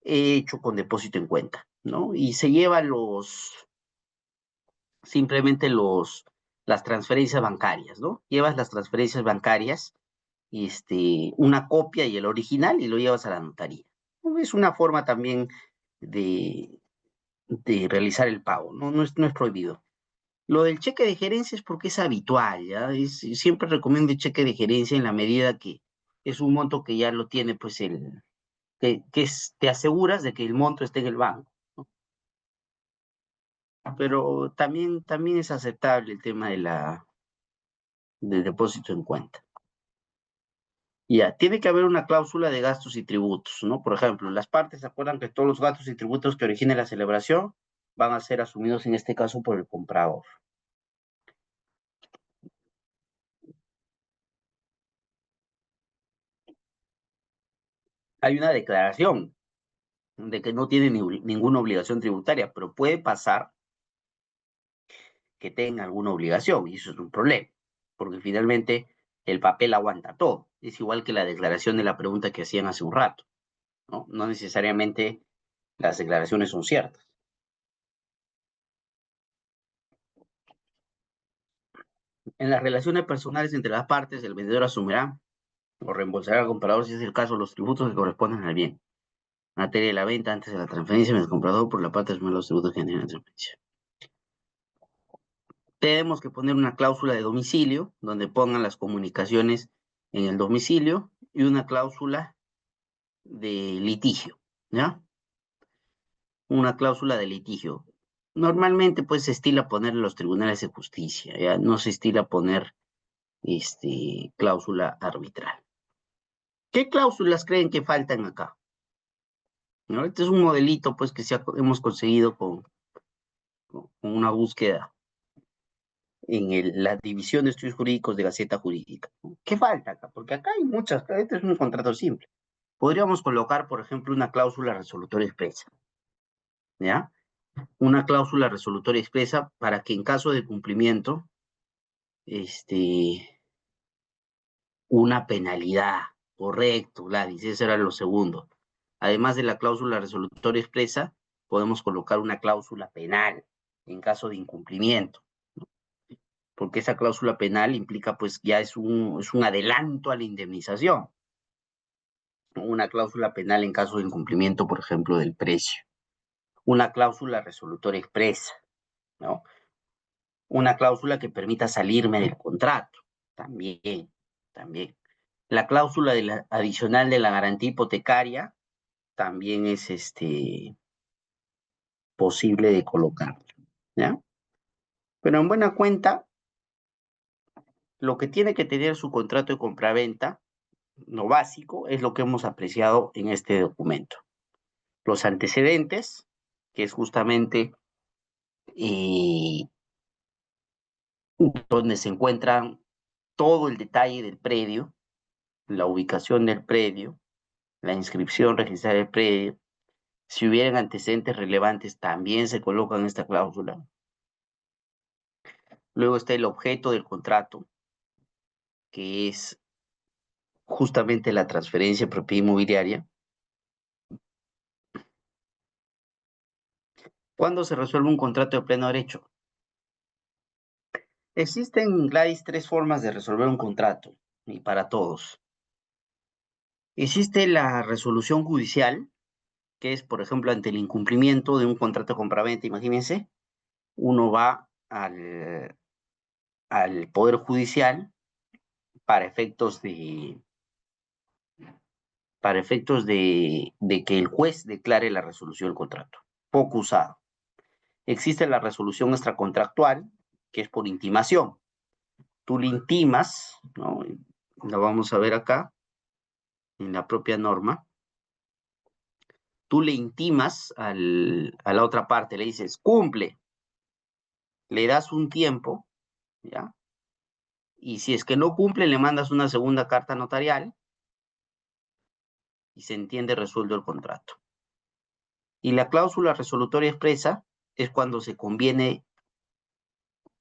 he hecho con depósito en cuenta, ¿no? Y se lleva simplemente las transferencias bancarias, ¿no? Llevas las transferencias bancarias, una copia y el original y lo llevas a la notaría. Es una forma también de, de realizar el pago, ¿no? No es prohibido. Lo del cheque de gerencia es porque es habitual, ¿ya? Siempre recomiendo el cheque de gerencia en la medida que es un monto que ya lo tiene, pues, te aseguras de que el monto esté en el banco, ¿no? Pero también es aceptable el tema del depósito en cuenta. Ya, tiene que haber una cláusula de gastos y tributos, ¿no? Por ejemplo, las partes se acuerdan que todos los gastos y tributos que origine la celebración van a ser asumidos en este caso por el comprador. Hay una declaración de que no tiene ninguna obligación tributaria, pero puede pasar que tenga alguna obligación y eso es un problema, porque finalmente el papel aguanta todo. Es igual que la declaración de la pregunta que hacían hace un rato, ¿no? No necesariamente las declaraciones son ciertas. En las relaciones personales entre las partes, el vendedor asumirá o reembolsará al comprador, si es el caso, los tributos que corresponden al bien. En materia de la venta antes de la transferencia, el comprador por la parte de los tributos que generan la transferencia. tenemos que poner una cláusula de domicilio, donde pongan las comunicaciones en el domicilio, y una cláusula de litigio, ¿ya? Una cláusula de litigio. Normalmente, pues, se estila poner en los tribunales de justicia, ¿ya? No se estila poner, cláusula arbitral. ¿Qué cláusulas creen que faltan acá? ¿No? Este es un modelito, pues, que hemos conseguido con una búsqueda en la división de estudios jurídicos de Gaceta Jurídica. ¿Qué falta acá? Porque acá hay muchas, este es un contrato simple. Podríamos colocar, por ejemplo, una cláusula resolutoria expresa, ¿ya? Una cláusula resolutoria expresa para que en caso de cumplimiento, una penalidad, correcto, Gladys, eso era lo segundo. Además de la cláusula resolutoria expresa, podemos colocar una cláusula penal en caso de incumplimiento, porque esa cláusula penal implica, pues, ya es un adelanto a la indemnización. Una cláusula penal en caso de incumplimiento, por ejemplo, del precio. Una cláusula resolutoria expresa, ¿no? Una cláusula que permita salirme del contrato, también, también. La cláusula adicional de la garantía hipotecaria también es posible de colocar, ¿ya? Pero en buena cuenta, lo que tiene que tener su contrato de compraventa, lo básico, es lo que hemos apreciado en este documento. Los antecedentes, que es justamente donde se encuentran todo el detalle del predio, la ubicación del predio, la inscripción registrada del predio. Si hubieran antecedentes relevantes, también se coloca en esta cláusula. Luego está el objeto del contrato, que es justamente la transferencia de propiedad inmobiliaria. ¿Cuándo se resuelve un contrato de pleno derecho? Existen, Gladys, tres formas de resolver un contrato, y para todos. Existe la resolución judicial, que es, por ejemplo, ante el incumplimiento de un contrato de compraventa, imagínense, uno va al Poder Judicial para efectos de que el juez declare la resolución del contrato. Poco usado. Existe la resolución extracontractual, que es por intimación. Tú le intimas, ¿no? La vamos a ver acá, en la propia norma. Tú le intimas a la otra parte, le dices, cumple, le das un tiempo, ¿ya? Y si es que no cumple, le mandas una segunda carta notarial y se entiende resuelto el contrato. Y la cláusula resolutoria expresa es cuando se conviene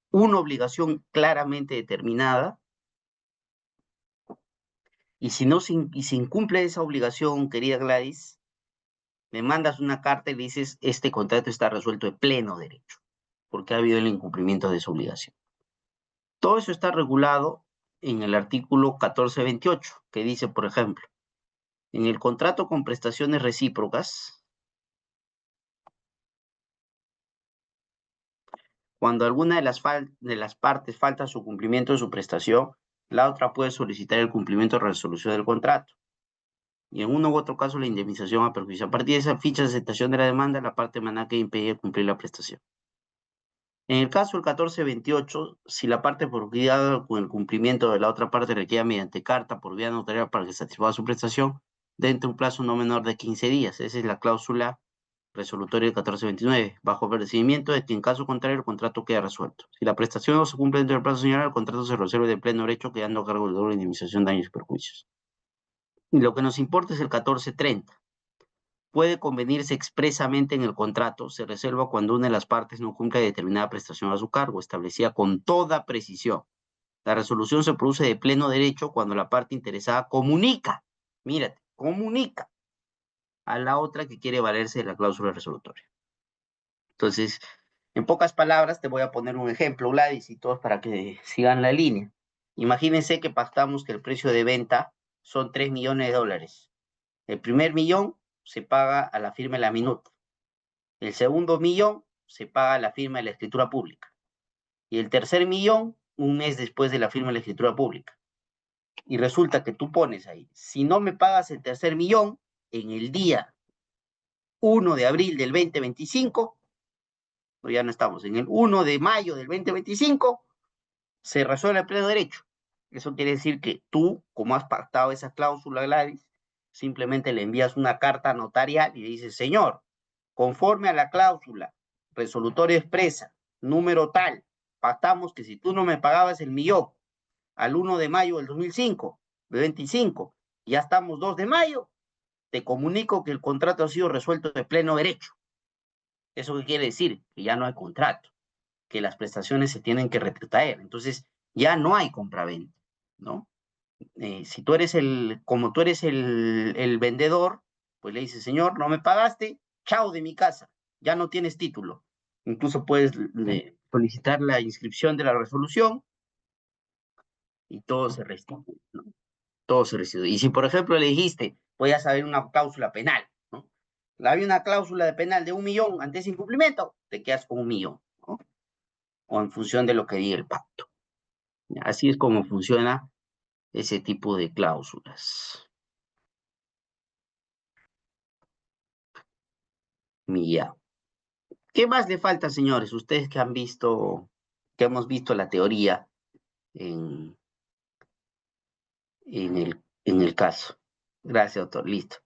una obligación claramente determinada y si no y se incumple esa obligación, querida Gladys, le mandas una carta y le dices, este contrato está resuelto de pleno derecho, porque ha habido el incumplimiento de esa obligación. Todo eso está regulado en el artículo 1428, que dice, por ejemplo, en el contrato con prestaciones recíprocas, cuando alguna de las partes falta su cumplimiento de su prestación, la otra puede solicitar el cumplimiento de resolución del contrato. Y en uno u otro caso, la indemnización a perjuicio. A partir de esa ficha de aceptación de la demanda, la parte demandante queda impedida cumplir la prestación. En el caso del 1428, si la parte perjudicada con el cumplimiento de la otra parte requiere mediante carta por vía notarial para que satisfaga su prestación, dentro de un plazo no menor de 15 días. Esa es la cláusula resolutoria del 1429, bajo procedimiento de que en caso contrario el contrato queda resuelto. Si la prestación no se cumple dentro del plazo señalado, el contrato se resuelve de pleno derecho, quedando a cargo del deudor de indemnización de daños y perjuicios. Y lo que nos importa es el 1430. Puede convenirse expresamente en el contrato, se reserva cuando una de las partes no cumple determinada prestación a su cargo, establecida con toda precisión. La resolución se produce de pleno derecho cuando la parte interesada comunica, mírate, comunica a la otra que quiere valerse de la cláusula resolutoria. Entonces, en pocas palabras, te voy a poner un ejemplo, Gladys, y todos para que sigan la línea. Imagínense que pactamos que el precio de venta son $3 millones. El primer millón se paga a la firma de la minuta. El segundo millón se paga a la firma de la escritura pública. y el tercer millón un mes después de la firma de la escritura pública. Y resulta que tú pones ahí, si no me pagas el tercer millón, en el día 1 de abril del 2025, pues ya no estamos, en el 1 de mayo del 2025, se resuelve el pleno derecho. Eso quiere decir que tú, como has pactado esa cláusula, Gladys, simplemente le envías una carta notarial y le dices, señor, conforme a la cláusula resolutoria expresa, número tal, pactamos que si tú no me pagabas el millón al 1 de mayo del 2005, de 25, ya estamos 2 de mayo, te comunico que el contrato ha sido resuelto de pleno derecho. ¿Eso qué quiere decir? Que ya no hay contrato, que las prestaciones se tienen que retraer. Entonces, ya no hay compraventa, ¿no? Si tú eres como tú eres el vendedor, pues le dices, señor, no me pagaste, chao de mi casa, ya no tienes título. Incluso puedes solicitar la inscripción de la resolución y todo se restituye, ¿no? Todo se restituye. Y si, por ejemplo, le dijiste, voy a saber una cláusula penal, ¿no? Había una cláusula de penal de 1 millón ante ese incumplimiento, te quedas con 1 millón, ¿no? O en función de lo que diga el pacto. Así es como funciona ese tipo de cláusulas. Ya. ¿Qué más le falta, señores? Ustedes que han visto, que hemos visto la teoría en, en el caso. Gracias, doctor. Listo.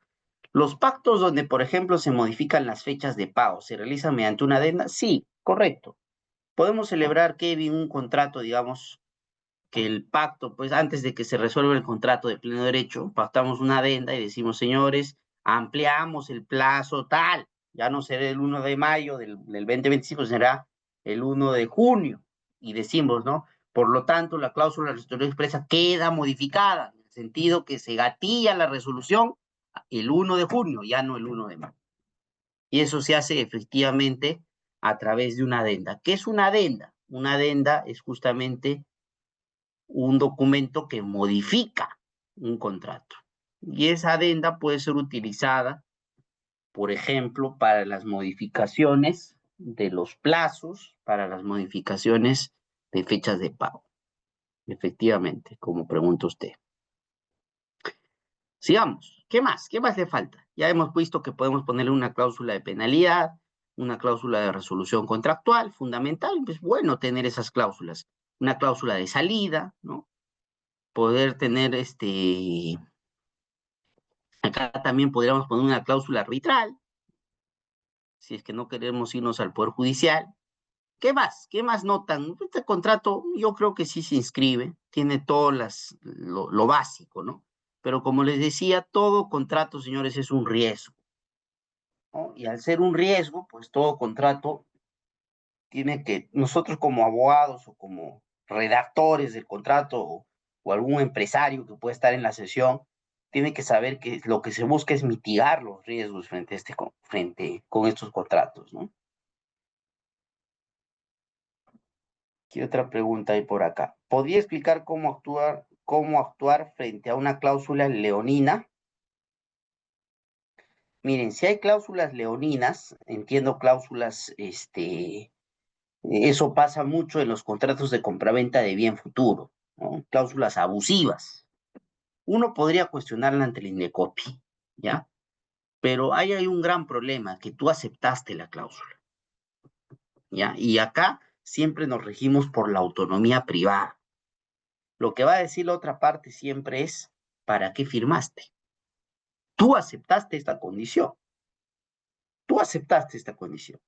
Los pactos donde, por ejemplo, se modifican las fechas de pago, ¿se realizan mediante una adenda? Sí, correcto. Podemos celebrar, Kevin, un contrato, digamos, que el pacto, pues antes de que se resuelva el contrato de pleno derecho, pactamos una adenda y decimos, señores, ampliamos el plazo tal, ya no será el 1 de mayo del 2025, será el 1 de junio, y decimos, ¿no? Por lo tanto, la cláusula resolutoria expresa queda modificada, en el sentido que se gatilla la resolución el 1 de junio, ya no el 1 de mayo. Y eso se hace efectivamente a través de una adenda. ¿Qué es una adenda? Una adenda es justamente un documento que modifica un contrato. Y esa adenda puede ser utilizada, por ejemplo, para las modificaciones de los plazos, para las modificaciones de fechas de pago. Efectivamente, como pregunta usted. Sigamos. ¿Qué más? ¿Qué más le falta? Ya hemos visto que podemos ponerle una cláusula de penalidad, una cláusula de resolución contractual, fundamental, pues bueno tener esas cláusulas. Una cláusula de salida, ¿no? Poder tener acá también podríamos poner una cláusula arbitral, si es que no queremos irnos al Poder Judicial. ¿Qué más? ¿Qué más notan? Este contrato yo creo que sí se inscribe, tiene todo lo básico, ¿no? Pero como les decía, todo contrato, señores, es un riesgo, ¿no? Y al ser un riesgo, pues todo contrato tiene que, nosotros como abogados o como redactores del contrato o algún empresario que puede estar en la sesión, tiene que saber que lo que se busca es mitigar los riesgos frente con estos contratos, ¿no? ¿Qué otra pregunta hay por acá? ¿Podría explicar cómo actuar frente a una cláusula leonina? Miren, si hay cláusulas leoninas, entiendo cláusulas, eso pasa mucho en los contratos de compraventa de bien futuro, ¿no? Cláusulas abusivas. Uno podría cuestionarla ante el INDECOPI, ¿ya? Pero ahí hay un gran problema, que tú aceptaste la cláusula, ¿ya? Y acá siempre nos regimos por la autonomía privada. Lo que va a decir la otra parte siempre es, ¿para qué firmaste? Tú aceptaste esta condición, tú aceptaste esta condición.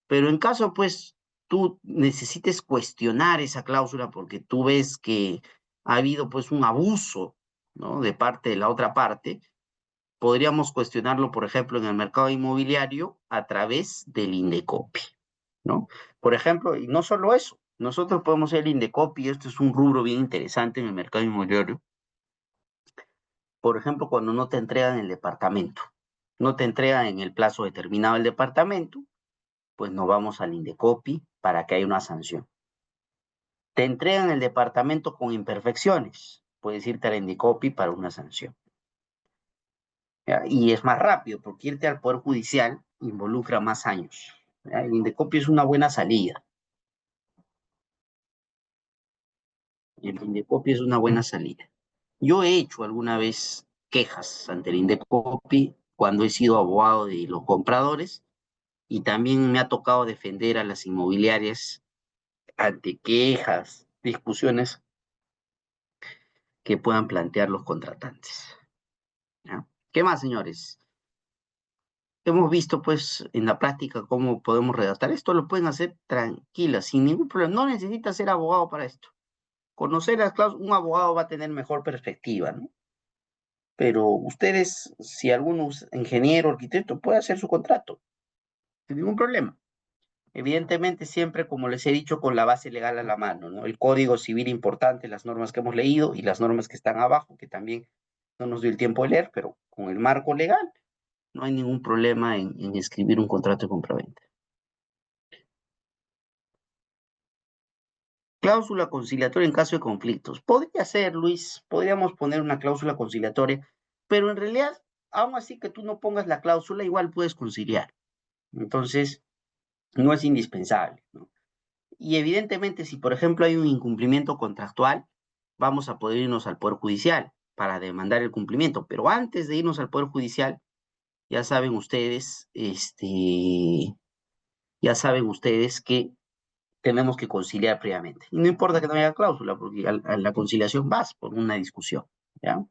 Pero en caso, pues, tú necesites cuestionar esa cláusula porque tú ves que ha habido, pues, un abuso, ¿no? De parte de la otra parte, podríamos cuestionarlo, por ejemplo, en el mercado inmobiliario a través del INDECOPI, ¿no? Por ejemplo, y no solo eso, nosotros podemos ser el INDECOPI, esto es un rubro bien interesante en el mercado inmobiliario, por ejemplo, cuando no te entregan el departamento, no te entregan en el plazo determinado el departamento, pues nos vamos al INDECOPI para que haya una sanción. Te entregan el departamento con imperfecciones, puedes irte al INDECOPI para una sanción. ¿Ya? Y es más rápido, porque irte al Poder Judicial involucra más años. ¿Ya? El INDECOPI es una buena salida. el Indecopi es una buena salida. Yo he hecho alguna vez quejas ante el Indecopi cuando he sido abogado de los compradores y también me ha tocado defender a las inmobiliarias ante quejas, discusiones que puedan plantear los contratantes. ¿Ya? ¿Qué más, señores? Hemos visto, pues, en la práctica cómo podemos redactar. Esto lo pueden hacer tranquilas, sin ningún problema. No necesita ser abogado para esto. Conocer las cláusulas, un abogado va a tener mejor perspectiva, ¿no? Pero ustedes, si alguno es ingeniero, arquitecto, puede hacer su contrato, sin ningún problema. Evidentemente, siempre, como les he dicho, con la base legal a la mano, ¿no? El Código Civil importante, las normas que hemos leído y las normas que están abajo, que también no nos dio el tiempo de leer, pero con el marco legal no hay ningún problema en escribir un contrato de compraventa. Cláusula conciliatoria en caso de conflictos. Podría ser, Luis, podríamos poner una cláusula conciliatoria, pero en realidad, aun así que tú no pongas la cláusula, igual puedes conciliar. Entonces, no es indispensable, ¿no? Y evidentemente, si por ejemplo hay un incumplimiento contractual, vamos a poder irnos al Poder Judicial para demandar el cumplimiento. Pero antes de irnos al Poder Judicial, ya saben ustedes, ya saben ustedes que tenemos que conciliar previamente. Y no importa que no haya cláusula, porque a la conciliación vas por una discusión, ¿ya?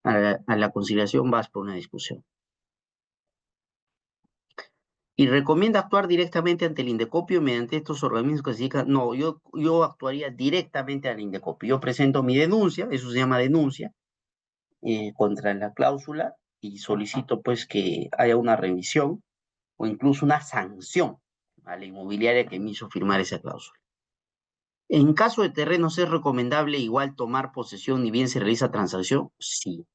A la conciliación vas por una discusión. Y recomienda actuar directamente ante el Indecopio mediante estos organismos que se dedican. No, yo actuaría directamente al Indecopio. Yo presento mi denuncia, eso se llama denuncia, contra la cláusula y solicito pues que haya una revisión o incluso una sanción a la inmobiliaria que me hizo firmar esa cláusula. En caso de terrenos, ¿es recomendable igual tomar posesión ni bien se realiza transacción? Sí,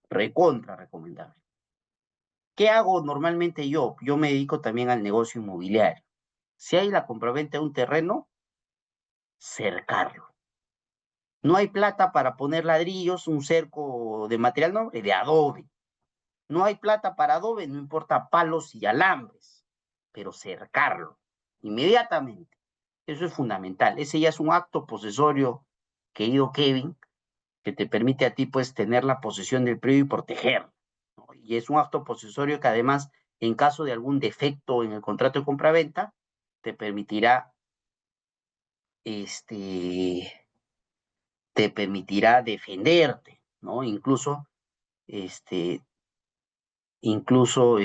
recontra recomendable. ¿Qué hago normalmente yo? Yo me dedico también al negocio inmobiliario. Si hay la compraventa de un terreno, cercarlo. No hay plata para poner ladrillos, un cerco de material noble, de adobe. No hay plata para adobe, no importa palos y alambres, pero cercarlo inmediatamente. Eso es fundamental. Ese ya es un acto posesorio, querido Kevin, que te permite a ti pues tener la posesión del predio y proteger, ¿no? Y es un acto posesorio que además, en caso de algún defecto en el contrato de compraventa, te permitirá este, te permitirá defenderte, ¿no? Este, incluso,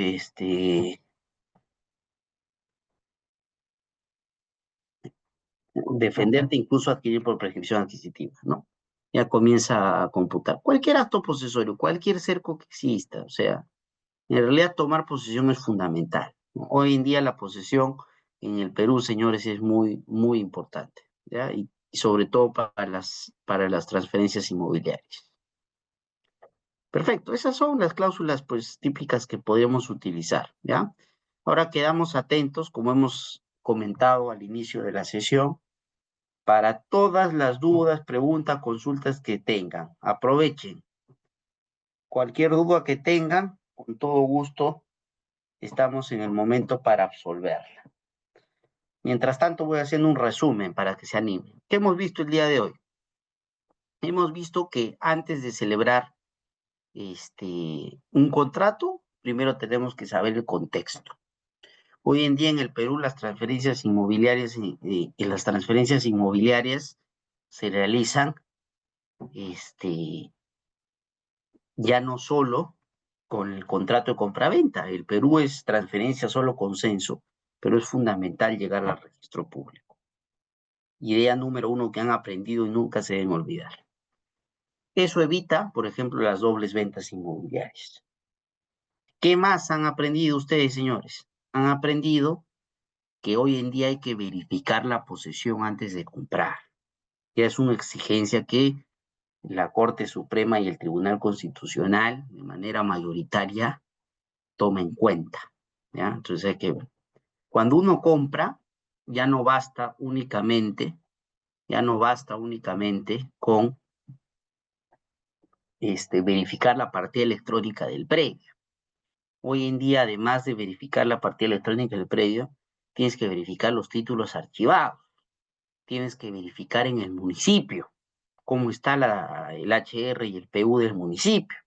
defenderte, incluso adquirir por prescripción adquisitiva, ¿no? Ya comienza a computar. Cualquier acto posesorio, cualquier cerco que exista, o sea, en realidad tomar posesión es fundamental, ¿no? Hoy en día la posesión en el Perú, señores, es muy, muy importante, ¿ya? Y sobre todo para las transferencias inmobiliarias. Perfecto, esas son las cláusulas pues típicas que podríamos utilizar, ¿ya? Ahora quedamos atentos, como hemos comentado al inicio de la sesión, para todas las dudas, preguntas, consultas que tengan. Aprovechen. Cualquier duda que tengan, con todo gusto, estamos en el momento para absolverla. Mientras tanto, voy haciendo un resumen para que se animen. ¿Qué hemos visto el día de hoy? Hemos visto que antes de celebrar un contrato, primero tenemos que saber el contexto. Hoy en día en el Perú las transferencias inmobiliarias las transferencias inmobiliarias se realizan ya no solo con el contrato de compraventa. El Perú es transferencia solo consenso, pero es fundamental llegar al registro público. Idea número uno que han aprendido y nunca se deben olvidar. Eso evita, por ejemplo, las dobles ventas inmobiliarias. ¿Qué más han aprendido ustedes, señores? Han aprendido que hoy en día hay que verificar la posesión antes de comprar. Ya es una exigencia que la Corte Suprema y el Tribunal Constitucional, de manera mayoritaria, toma en cuenta, ¿ya? Entonces cuando uno compra, ya no basta únicamente, con verificar la partida electrónica del predio. Hoy en día, además de verificar la partida electrónica del predio, tienes que verificar los títulos archivados, tienes que verificar en el municipio cómo está el HR y el PU del municipio.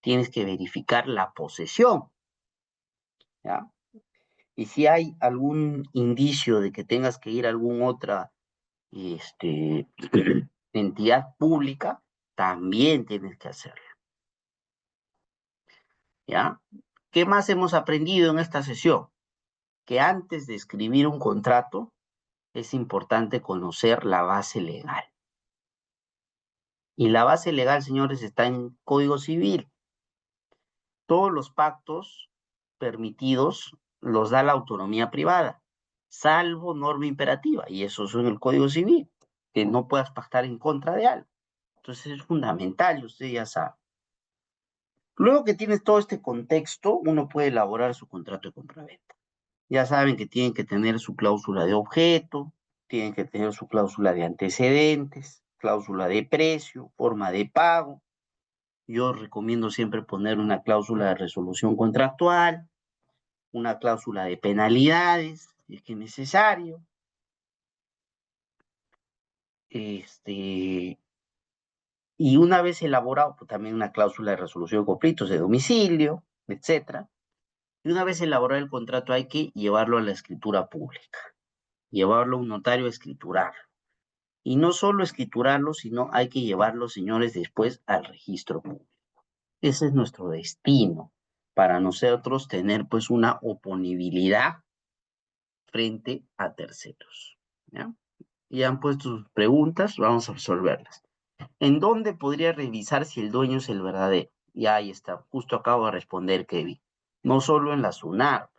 Tienes que verificar la posesión, ¿ya? Y si hay algún indicio de que tengas que ir a alguna otra entidad pública, también tienes que hacerlo, ¿ya? ¿Qué más hemos aprendido en esta sesión? Que antes de escribir un contrato es importante conocer la base legal. Y la base legal, señores, está en Código Civil. Todos los pactos permitidos los da la autonomía privada, salvo norma imperativa, y eso es en el Código Civil, que no puedas pactar en contra de algo. Entonces es fundamental, y usted ya sabe. Luego que tienes todo este contexto, uno puede elaborar su contrato de compraventa. Ya saben que tienen que tener su cláusula de objeto, tienen que tener su cláusula de antecedentes, cláusula de precio, forma de pago. Yo recomiendo siempre poner una cláusula de resolución contractual, una cláusula de penalidades, si es que es necesario. Y una vez elaborado, pues también una cláusula de resolución de conflictos de domicilio, etcétera. Y una vez elaborado el contrato, hay que llevarlo a la escritura pública, llevarlo a un notario a escriturar. Y no solo escriturarlo, sino hay que llevarlo, señores, después al registro público. Ese es nuestro destino, para nosotros tener pues una oponibilidad frente a terceros, ¿ya? Y han puesto sus preguntas, vamos a resolverlas. ¿En dónde podría revisar si el dueño es el verdadero? Y ahí está, justo acabo de responder, Kevin. No solo en la SUNAR,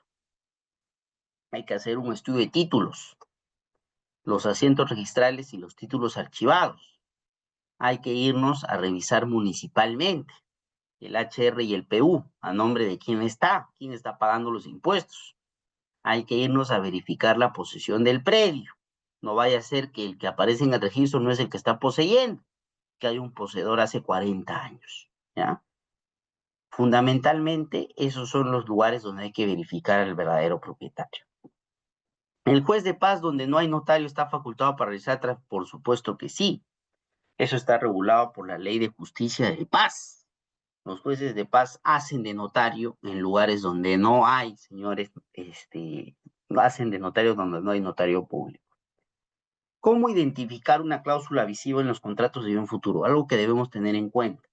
hay que hacer un estudio de títulos, los asientos registrales y los títulos archivados. Hay que irnos a revisar municipalmente el HR y el PU, a nombre de quién está pagando los impuestos. Hay que irnos a verificar la posesión del predio. No vaya a ser que el que aparece en el registro no es el que está poseyendo, que hay un poseedor hace 40 años, ¿ya? Fundamentalmente, esos son los lugares donde hay que verificar al verdadero propietario. ¿El juez de paz donde no hay notario está facultado para realizar? Por supuesto que sí. Eso está regulado por la Ley de Justicia de Paz. Los jueces de paz hacen de notario en lugares donde no hay, señores, hacen de notario donde no hay notario público. ¿Cómo identificar una cláusula visiva en los contratos de bien futuro? Algo que debemos tener en cuenta.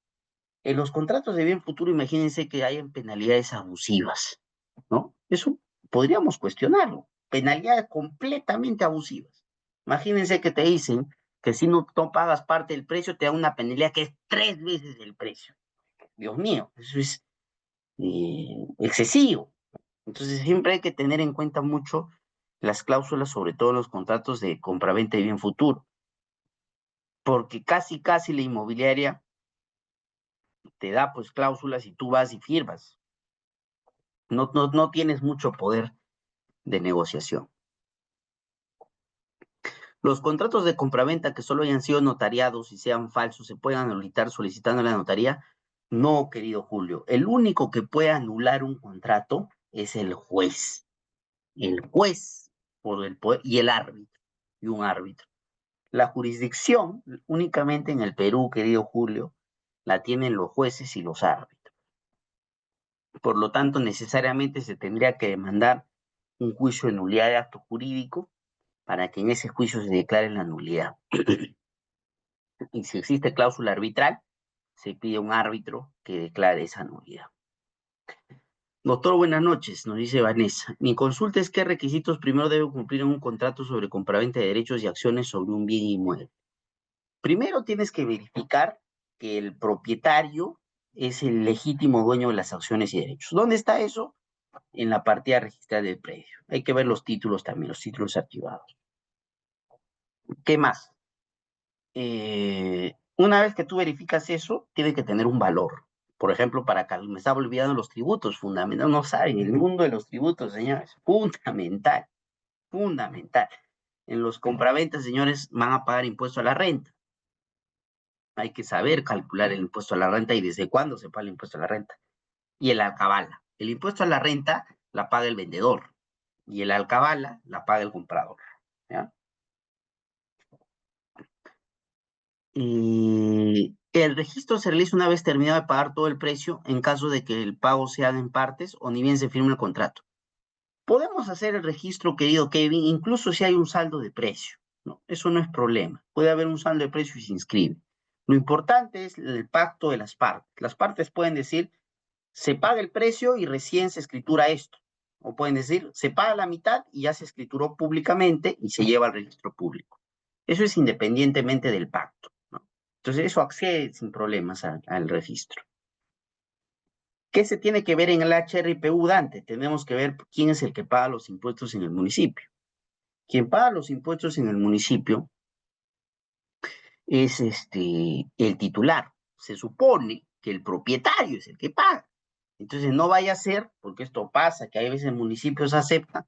En los contratos de bien futuro, imagínense que hayan penalidades abusivas, ¿no? Eso podríamos cuestionarlo. Penalidades completamente abusivas. Imagínense que te dicen que si no pagas parte del precio, te da una penalidad que es 3 veces el precio. Dios mío, eso es excesivo. Entonces siempre hay que tener en cuenta mucho las cláusulas, sobre todo en los contratos de compraventa y bien futuro, porque casi la inmobiliaria te da pues cláusulas y tú vas y firmas. No tienes mucho poder de negociación. Los contratos de compraventa que solo hayan sido notariados y sean falsos, ¿se pueden anular solicitando a la notaría? No, querido Julio. El único que puede anular un contrato es el juez. El juez por el poder, y el árbitro, y un árbitro. La jurisdicción, únicamente en el Perú, querido Julio, la tienen los jueces y los árbitros. Por lo tanto, necesariamente se tendría que demandar un juicio de nulidad de acto jurídico para que en ese juicio se declare la nulidad. Y si existe cláusula arbitral, se pide a un árbitro que declare esa nulidad. Doctor, buenas noches, nos dice Vanessa. Mi consulta es qué requisitos primero debo cumplir en un contrato sobre compraventa de derechos y acciones sobre un bien inmueble. Primero tienes que verificar que el propietario es el legítimo dueño de las acciones y derechos. ¿Dónde está eso? En la partida registral del predio. Hay que ver los títulos también, los títulos archivados. ¿Qué más? Una vez que tú verificas eso, tiene que tener un valor. Por ejemplo, me estaba olvidando los tributos, fundamental. No saben, el mundo de los tributos, señores, fundamental, fundamental. En los compraventas, señores, van a pagar impuesto a la renta. Hay que saber calcular el impuesto a la renta y desde cuándo se paga el impuesto a la renta. Y el alcabala. El impuesto a la renta la paga el vendedor y el alcabala la paga el comprador, ¿ya? El registro se realiza una vez terminado de pagar todo el precio en caso de que el pago se haga en partes o ni bien se firme el contrato. Podemos hacer el registro, querido Kevin, incluso si hay un saldo de precio, ¿no? Eso no es problema. Puede haber un saldo de precio y se inscribe. Lo importante es el pacto de las partes. Las partes pueden decir, se paga el precio y recién se escritura esto. O pueden decir, se paga la mitad y ya se escrituró públicamente y se lleva al registro público. Eso es independientemente del pacto, ¿no? Entonces, eso accede sin problemas al registro. ¿Qué se tiene que ver en el HRPU, Dante? Tenemos que ver quién es el que paga los impuestos en el municipio. Quien paga los impuestos en el municipio es el titular. Se supone que el propietario es el que paga. Entonces no vaya a ser, porque esto pasa, que hay veces municipios aceptan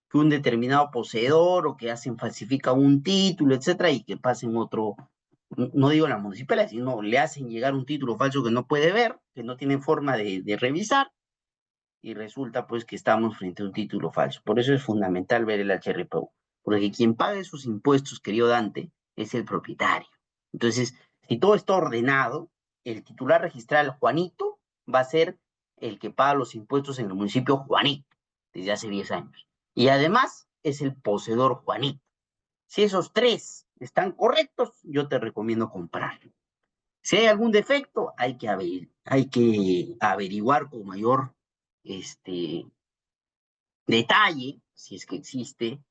que un determinado poseedor o que hacen falsifica un título, etcétera, y que pasen otro, no digo la municipalidad, sino le hacen llegar un título falso que no puede ver, que no tiene forma de revisar, y resulta pues que estamos frente a un título falso. Por eso es fundamental ver el HRPU, porque quien paga esos impuestos, querido Dante, es el propietario. Entonces, si todo está ordenado, el titular registral Juanito va a ser el que paga los impuestos en el municipio Juanito, desde hace 10 años. Y además es el poseedor Juanito. Si esos tres están correctos, yo te recomiendo comprarlo. Si hay algún defecto, hay que averiguar con mayor este, detalle, si es que existe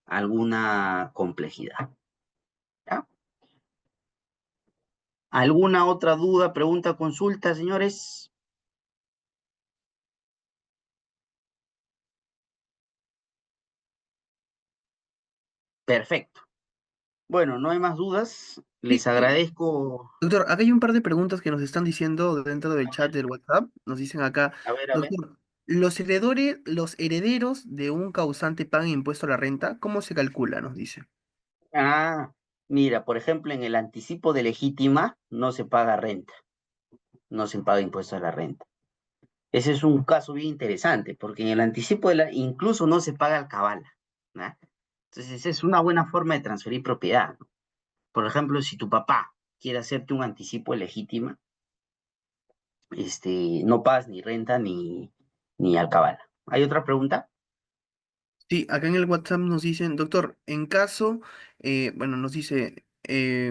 alguna complejidad. ¿Ya? ¿Alguna otra duda, pregunta, consulta, señores? Perfecto. Bueno, no hay más dudas. Les Sí, agradezco. doctor, acá hay un par de preguntas que nos están diciendo dentro del chat del WhatsApp. Nos dicen acá, A ver, a ver. doctor, los herederos de un causante pagan impuesto a la renta, ¿cómo se calcula? Nos dice. Ah, mira, por ejemplo, en el anticipo de legítima no se paga renta, no se paga impuesto a la renta. Ese es un caso bien interesante, porque en el anticipo incluso no se paga alcabala, ¿no? Entonces, es una buena forma de transferir propiedad, ¿no? Por ejemplo, si tu papá quiere hacerte un anticipo de legítima, no pagas ni renta ni alcabala. ¿Hay otra pregunta? Sí, acá en el WhatsApp nos dicen, doctor, en caso, bueno, nos dice,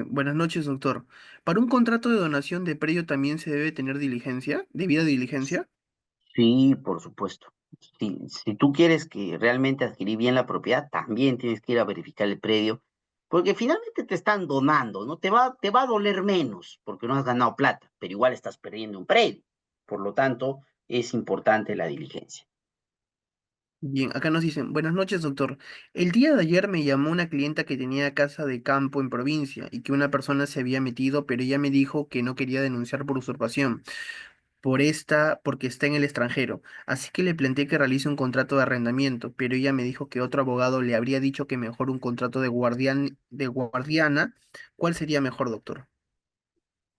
buenas noches, doctor. ¿Para un contrato de donación de predio también se debe tener diligencia, debida diligencia? Sí, por supuesto. Si tú quieres que realmente adquirir bien la propiedad, también tienes que ir a verificar el predio, porque finalmente te están donando, ¿no? Te va a doler menos porque no has ganado plata, pero igual estás perdiendo un predio. Por lo tanto, es importante la diligencia. Bien, acá nos dicen, buenas noches, doctor. El día de ayer me llamó una clienta que tenía casa de campo en provincia y que una persona se había metido, pero ella me dijo que no quería denunciar por usurpación, porque está en el extranjero. Así que le planteé que realice un contrato de arrendamiento, pero ella me dijo que otro abogado le habría dicho que mejor un contrato de guardiana. ¿Cuál sería mejor, doctor?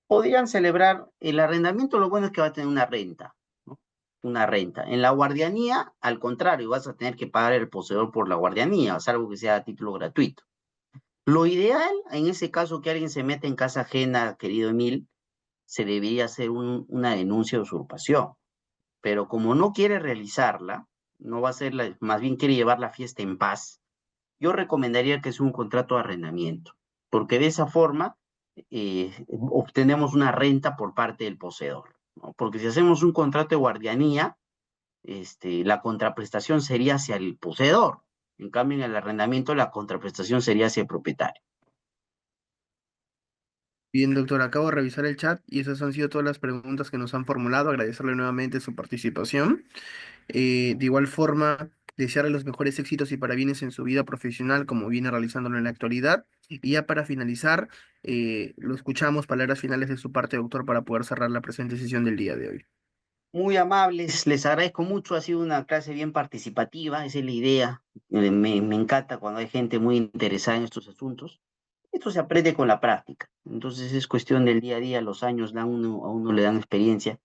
Podrían celebrar el arrendamiento, lo bueno es que va a tener una renta, ¿no? Una renta. En la guardianía, al contrario, vas a tener que pagar el poseedor por la guardianía, salvo que sea a título gratuito. Lo ideal, en ese caso que alguien se mete en casa ajena, querido Emil, se debería hacer una denuncia de usurpación. Pero como no quiere realizarla, no va a ser más bien quiere llevar la fiesta en paz, yo recomendaría que sea un contrato de arrendamiento, porque de esa forma obtenemos una renta por parte del poseedor, ¿no? Porque si hacemos un contrato de guardianía, la contraprestación sería hacia el poseedor. En cambio, en el arrendamiento, la contraprestación sería hacia el propietario. Bien, doctor, acabo de revisar el chat y esas han sido todas las preguntas que nos han formulado. Agradecerle nuevamente su participación. De igual forma, desearle los mejores éxitos y parabienes en su vida profesional, como viene realizándolo en la actualidad. Y ya para finalizar, lo escuchamos, palabras finales de su parte, doctor, para poder cerrar la presente sesión del día de hoy. Muy amables, les agradezco mucho, ha sido una clase bien participativa, esa es la idea. Me encanta cuando hay gente muy interesada en estos asuntos. Esto se aprende con la práctica, entonces es cuestión del día a día, los años a uno le dan experiencia.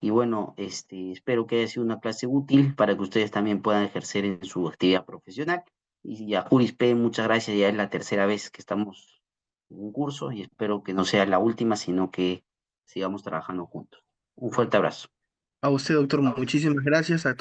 Y bueno, espero que haya sido una clase útil para que ustedes también puedan ejercer en su actividad profesional. Y a Juris P, muchas gracias, ya es la tercera vez que estamos un curso y espero que no sea la última, sino que sigamos trabajando juntos. Un fuerte abrazo. A usted, doctor, muchísimas gracias a todos.